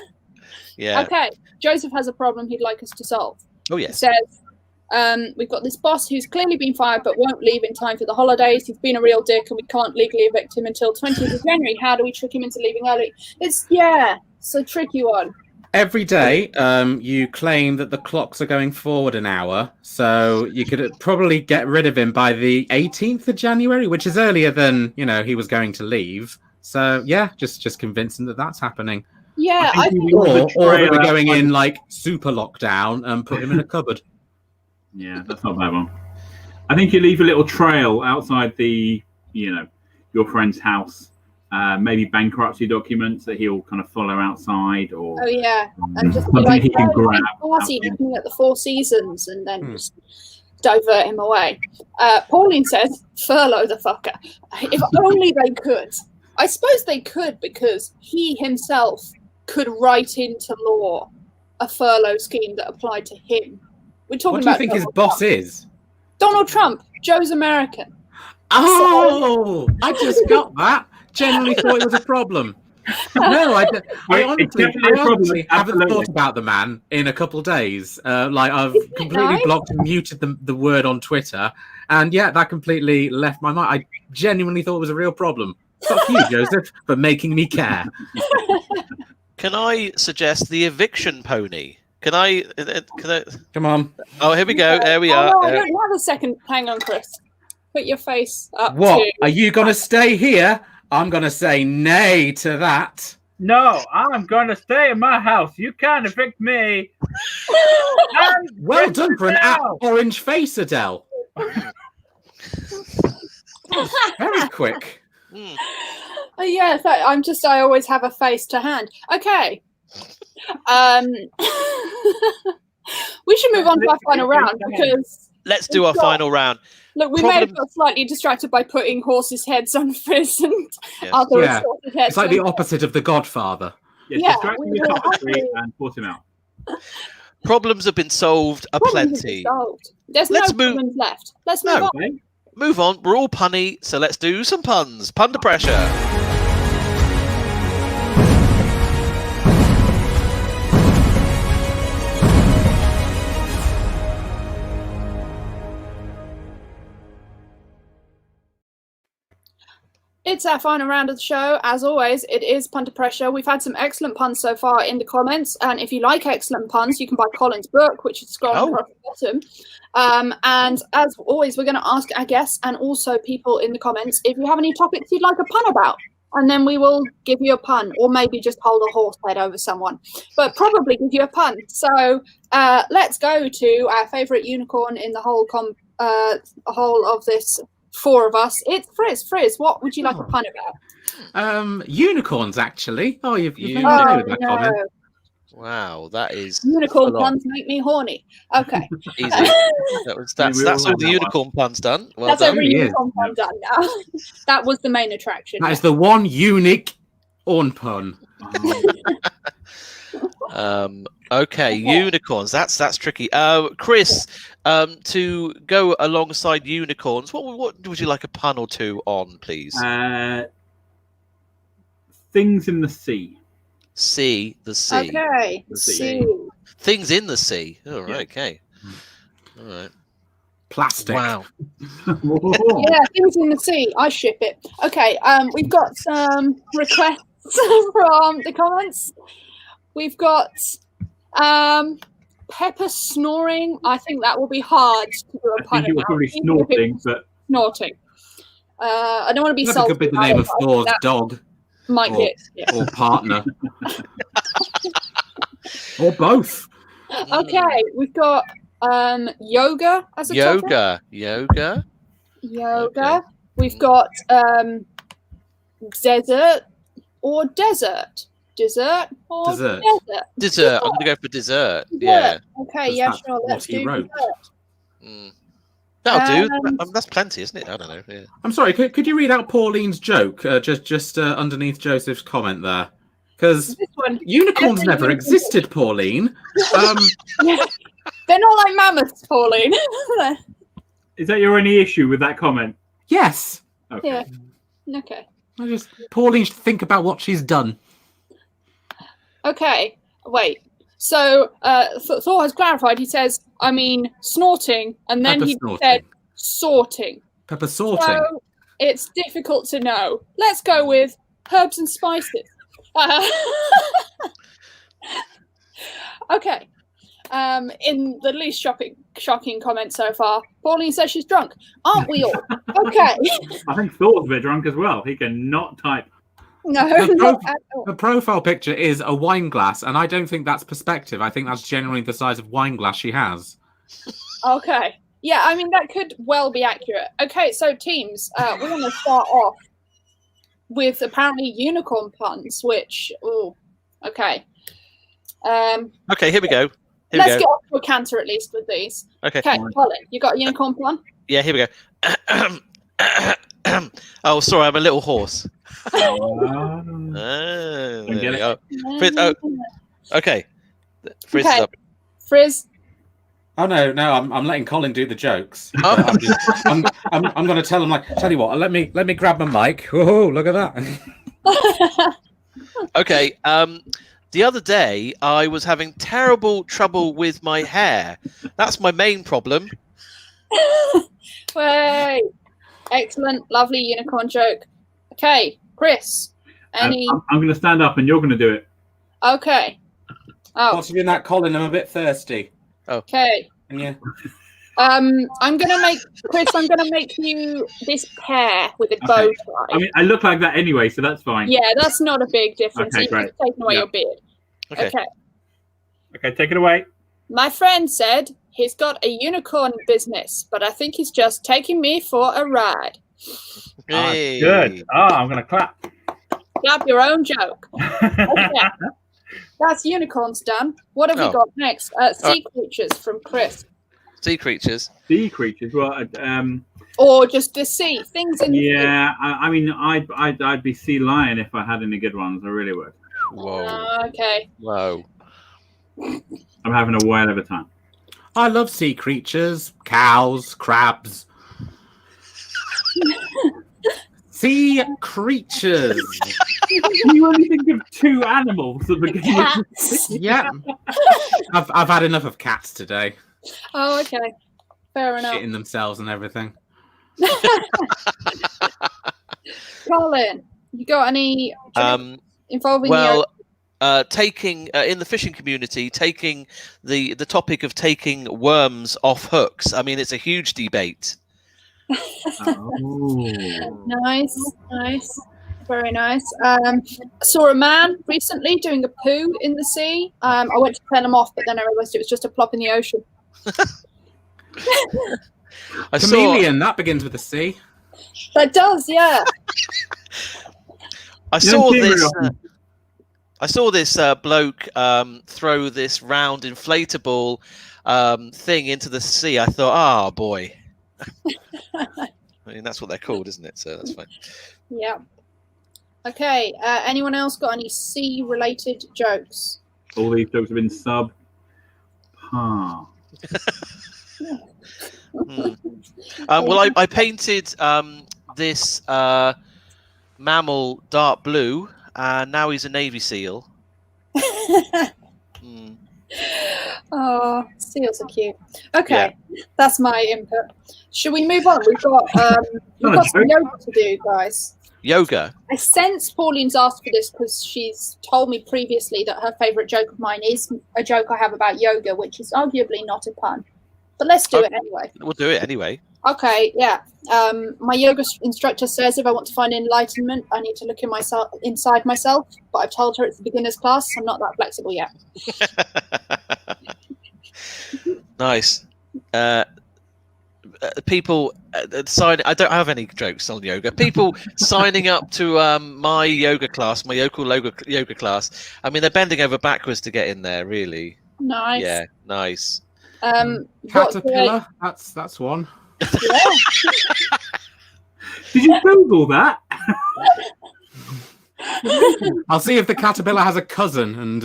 Yeah. Okay, Joseph has a problem he'd like us to solve. Oh He yes. says, we've got this boss who's clearly been fired but won't leave in time for the holidays. He's been a real dick and we can't legally evict him until 20th of January. How do we trick him into leaving early? It's a tricky one. Every day, you claim that the clocks are going forward an hour, so you could probably get rid of him by the 18th of January, which is earlier than, he was going to leave. So, yeah, just convince him that that's happening. Yeah, I think Or that we're going in, super lockdown and put him in a cupboard. Yeah, that's not a bad one. I think you leave a little trail outside the, your friend's house. Maybe bankruptcy documents that he'll kind of follow outside, or and just be something like, he can grab. party looking at the Four Seasons and then just divert him away. Pauline says, furlough the fucker. If only they could. I suppose they could, because he himself could write into law a furlough scheme that applied to him. We're talking What do you about think his Donald boss Trump. is? Donald Trump, Joe's American. Oh, I just got that. Genuinely thought it was a problem. No, I honestly haven't Absolutely. thought about the man in a couple of days. I've completely nice? blocked and muted the word on Twitter, and yeah, that completely left my mind. I genuinely thought it was a real problem. Fuck you, Joseph, for making me care. Can I suggest the eviction pony? Can I? Come on. Oh, here we go. There we Oh, are. no, I don't have a second. Hang on, Chris. Put your face up. What? To... Are you going to stay here? I'm going to say nay to that. No, I'm gonna stay in my house. You can't evict me. Well done for an orange face, Adele. Very quick. Yeah, I always have a face to hand. Okay. We should move on to our final round because Let's do our final round. look, we may have got slightly distracted by putting horses' heads on Friz and Yes. other Yeah. assorted heads. It's like the opposite of The Godfather. Yes, Yeah, distract him we with will top have three to- and force him out. Problems have been solved Problems aplenty. are solved. There's Let's no move- problems left. Let's move No. on. Okay. Move on. We're all punny, so let's do some puns. Pun to pressure. It's our final round of the show. As always, it is Pun to Pressure. We've had some excellent puns so far in the comments, and if you like excellent puns, you can buy Colin's book, which is scrolling across the bottom. And as always, we're going to ask our guests and also people in the comments if you have any topics you'd like a pun about, and then we will give you a pun, or maybe just hold a horse head over someone, but probably give you a pun. So let's go to our favourite unicorn in the whole whole of this, 4 of us. It's Friz. Friz, what would you like a pun about? Unicorns, actually. Oh, you've made Oh, away with that comment. Wow, that is Unicorn full on. puns make me horny. Okay. Easy. That's all the unicorn puns done. Well That's done. every He is. unicorn pun done now. That was the main attraction. That is the one unique on pun. Okay, unicorns. That's tricky. Chris, to go alongside unicorns, what would you like a pun or two on, please? Things in the sea. Sea, the sea. Okay. The sea. Sea. Things in the sea. All right. Yeah. Okay. All right. Plastic. Wow. Yeah, things in the sea. I ship it. Okay. We've got some requests from the comments. We've got Pepper snoring. I think that will be hard to do a I pun think it was about. probably Even if snorting, it's but snorting. I don't want to be That salty. could be the name of either, Thor's that dog might or- be it. Yeah. or partner. Or both. Okay, we've got yoga as a topic. Yoga. Okay. We've got desert or desert. Dessert or Dessert. desert. Dessert. I'm gonna go for dessert. Yeah. Okay, Because yeah, that's sure. what Let's he do wrote. dessert. Mm. That'll do. And- That's plenty, isn't it? I don't know. Yeah. I'm sorry, could you read out Pauline's joke just underneath Joseph's comment there? Because This one, unicorns Every never unicorn- existed, Pauline. yeah. They're not like mammoths, Pauline. is that your only issue with that comment? Yes. Okay. Yeah. Okay. Pauline should think about what she's done. Okay. Wait. So Thor has clarified. He says, I mean, snorting, and then Pepper he snorting. said sorting. Pepper sorting. So it's difficult to know. Let's go with herbs and spices. Okay. In the least shocking comment so far, Pauline says she's drunk. Aren't we all? Okay. I think Thor's a bit drunk as well. He can not type. No, The not at all. The profile picture is a wine glass, and I don't think that's perspective. I think that's generally the size of wine glass she has. Okay. Yeah, I mean, that could well be accurate. Okay, so teams, we're going to start off with apparently unicorn puns, which, okay. Okay. Here we go. Let's get off to a canter at least with these. Okay. Okay, Colin, you got a unicorn pun? Yeah. Here we go. Oh, sorry. I'm a little hoarse. Ah. There get we it. go. Friz, okay. Friz is Okay. up. Frizz. Oh no, I'm letting Colin do the jokes. Oh. I'm going to tell him tell you what, let me grab my mic. Oh, look at that. Okay. The other day, I was having terrible trouble with my hair. That's my main problem. Wait. Excellent, lovely unicorn joke. Okay, Chris. Any? I'm going to stand up and you're going to do it. Okay. Oh, What's doing that, Colin? I'm a bit thirsty. okay. And yeah. I'm gonna make Chris. I'm gonna make you this pear with a bow Okay. tie. I mean, I look like that anyway, so that's fine. Yeah, that's not a big difference. Okay, You've great. just taken away Yeah. your beard. Okay. Okay. Okay, take it away. My friend said he's got a unicorn business, but I think he's just taking me for a ride. Hey. Good. I'm going to clap. Clap your own joke. Okay. That's unicorns done. What have we Oh. got next? Sea creatures from Chris. Sea creatures. Sea creatures. Well, Or just the sea. Things in the sea. yeah. I mean, I'd be sea lion if I had any good ones. I really would. Whoa. Okay. Whoa. I'm having a whale of a time. I love sea creatures, cows, crabs. Sea creatures. You only think of 2 animals that begin with Cats. Yeah. I've had enough of cats today. Oh, okay. Fair enough. Shitting themselves and everything. Colin, you got any jokes involving Well, taking in the fishing community, taking the topic of taking worms off hooks. I mean, it's a huge debate. Oh. Nice. Very nice. I saw a man recently doing a poo in the sea. I went to turn him off, but then I realised it was just a plop in the ocean. I saw. Chameleon, that begins with a C. That does, yeah. I You don't saw see it very this. often. I saw this bloke throw this round inflatable thing into the sea. I thought, oh boy. I mean, that's what they're called, isn't it? So that's fine. Yeah. Okay. Anyone else got any sea-related jokes? All these jokes have been sub. Huh. Well, I painted this mammal dark blue, and now he's a Navy SEAL. Oh, seals are cute. Okay, that's my input. Should we move on? We've got some yoga to do, guys. Yoga. I sense Pauline's asked for this because she's told me previously that her favourite joke of mine is a joke I have about yoga, which is arguably not a pun. But let's do it anyway. We'll do it anyway. Okay, yeah. My yoga instructor says if I want to find enlightenment, I need to look inside myself. But I've told her it's a beginner's class. I'm not that flexible yet. Nice. People sign. I don't have any jokes on yoga. People signing up to my yoga class, my local yoga class. I mean, they're bending over backwards to get in there. Really. Nice. Yeah. Nice. Caterpillar. That's one. Yeah. Did you Google that? I'll see if the caterpillar has a cousin, and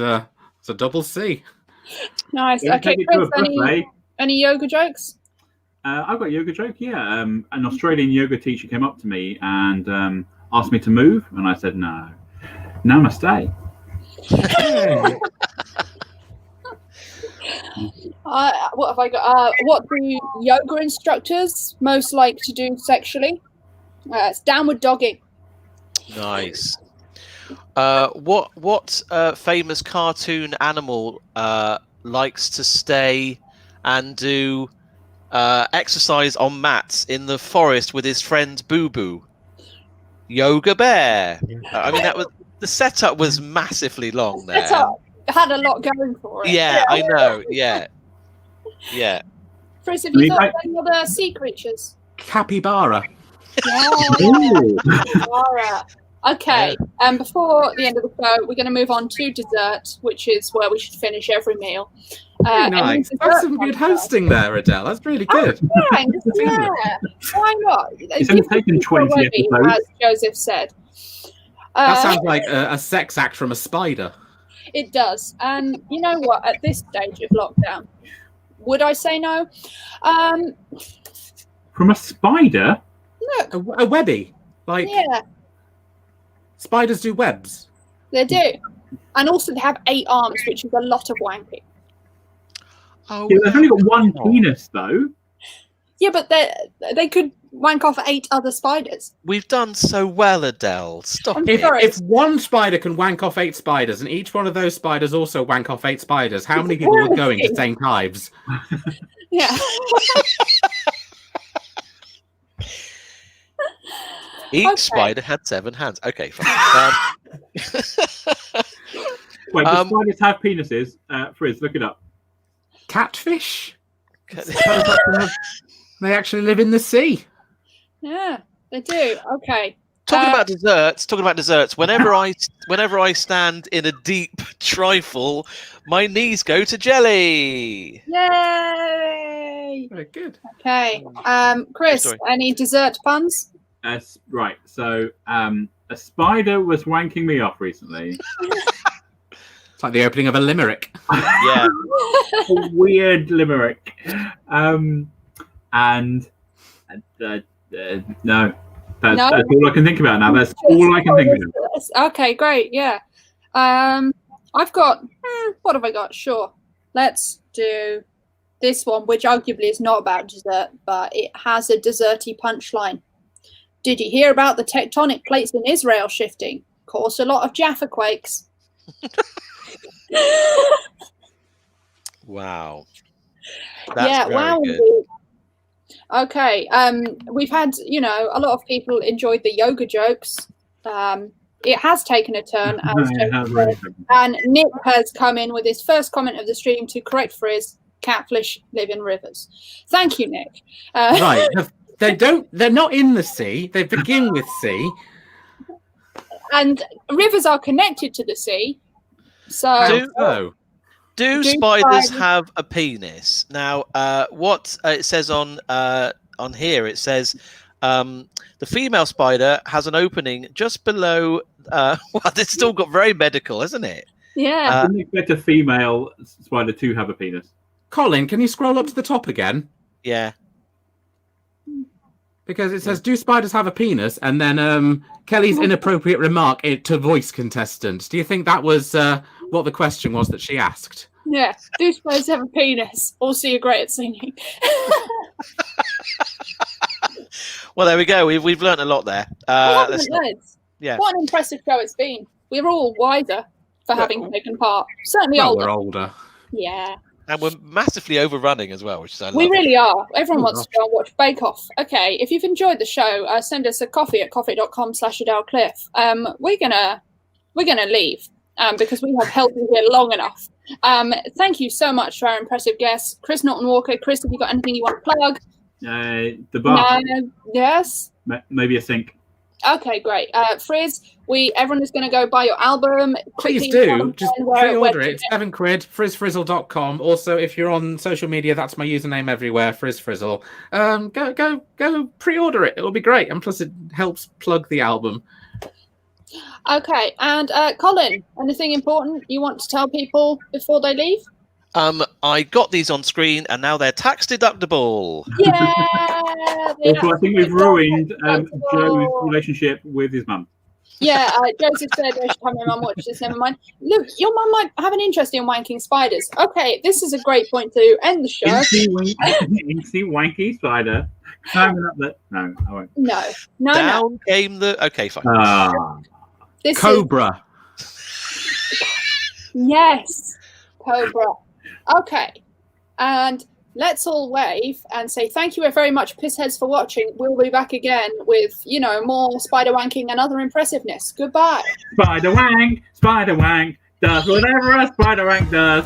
it's a double C. Nice. Don't Okay, take it to a Chris, buffet. any yoga jokes? I've got a yoga joke, yeah. An Australian yoga teacher came up to me and asked me to move, and I said no. Namaste. What have I got? What do yoga instructors most like to do sexually? It's downward dogging. Nice. What famous cartoon animal likes to stay and do exercise on mats in the forest with his friend Boo Boo? Yoga Bear. I mean, the setup was massively long there. Setup had a lot going for it. Yeah, I know. Yeah. Friz, have you thought of any other sea creatures? Capybara. Yeah. Capybara. Okay, before the end of the show, we're going to move on to dessert, which is where we should finish every meal. Nice. That's some good hosting there, Adele. That's really good. Yeah, why not? It's only taken 20 episodes. As Joseph said. That sounds like a sex act from a spider. It does. And you know what? At this stage of lockdown, would I say no? From a spider? Look. A webby. Like, yeah. Spiders do webs. They do. And also they have 8 arms, which is a lot of wanking. Oh, Yeah, they've only got one penis, though. Yeah, but they could wank off 8 other spiders. we've done so well, Adele. Stop I'm it. sorry. If one spider can wank off 8 spiders, and each one of those spiders also wank off 8 spiders, how many people are going to St. Ives? Yeah. Each spider had 7 hands. Okay, fine. Wait, do spiders have penises? Friz, look it up. Catfish? They actually live in the sea. Yeah, they do. Okay. Talking about desserts. Whenever I stand in a deep trifle, my knees go to jelly. Yay! Very good. Okay. Chris, Sorry. any dessert puns? Right, so a spider was wanking me off recently. It's like the opening of a limerick. Yeah. A weird limerick. No, that's all I can think about now. That's all I can think of. Okay, great. Yeah. I've got. What have I got? Sure. Let's do this one, which arguably is not about dessert, but it has a desserty punchline. Did you hear about the tectonic plates in Israel shifting? Caused a lot of Jaffa quakes. Wow. Yeah, very wow. good. Indeed. Okay. We've had, a lot of people enjoyed the yoga jokes. It has taken a turn, as Joseph said, and Nick has come in with his first comment of the stream to correct Friz. catfish live in rivers. Thank you, Nick. Right. They're not in the sea. They begin with sea. And rivers are connected to the sea. So Do spiders have a penis? Now, what it says on here, it says the female spider has an opening just below. Well, it's still got very medical, hasn't it? Yeah. I wouldn't expect a female spider to have a penis. Colin, can you scroll up to the top again? Yeah. Because it says, do spiders have a penis? And then Kelly's inappropriate remark to voice contestant. Do you think that was what the question was that she asked? Yeah. Do spiders have a penis? Also, you're great at singing. Well, there we go. We've learned a lot there. Yeah. What an impressive show it's been. We're all wiser for having taken part. Certainly older. We're older. Yeah. And we're massively overrunning as well, which is We really are. Everyone wants to go and watch Bake Off. Okay, if you've enjoyed the show, send us a coffee at coffee.com/AdeleCliff. We're gonna leave because we have held you here long enough. Thank you so much to our impressive guests, Chris Norton Walker. Chris, have you got anything you want to plug? The bar. Yes. Maybe a sink. Okay, great. Friz, everyone is going to go buy your album. Please do. Just pre-order it. It's £7, frizzfrizzle.com. Also, if you're on social media, that's my username everywhere, frizzfrizzle. Go pre-order it. It'll be great. And plus, it helps plug the album. Okay, and Colin, anything important you want to tell people before they leave? I got these on screen, and now they're tax deductible. Yeah. Also, I think we've ruined Joe's relationship with his mum. Yeah, Joseph said I should have my mum watch this. Never mind. Look, your mum might have an interest in wanking spiders. Okay, this is a great point to end the show. Incy wanky spider climbing up the. No, I won't. No. Down came the. Okay, fine. This Cobra. Yes, Cobra. Okay, and let's all wave and say thank you very much, pissheads, for watching. We'll be back again with, more spider wanking and other impressiveness. Goodbye. Spider wank does whatever a spider wank does.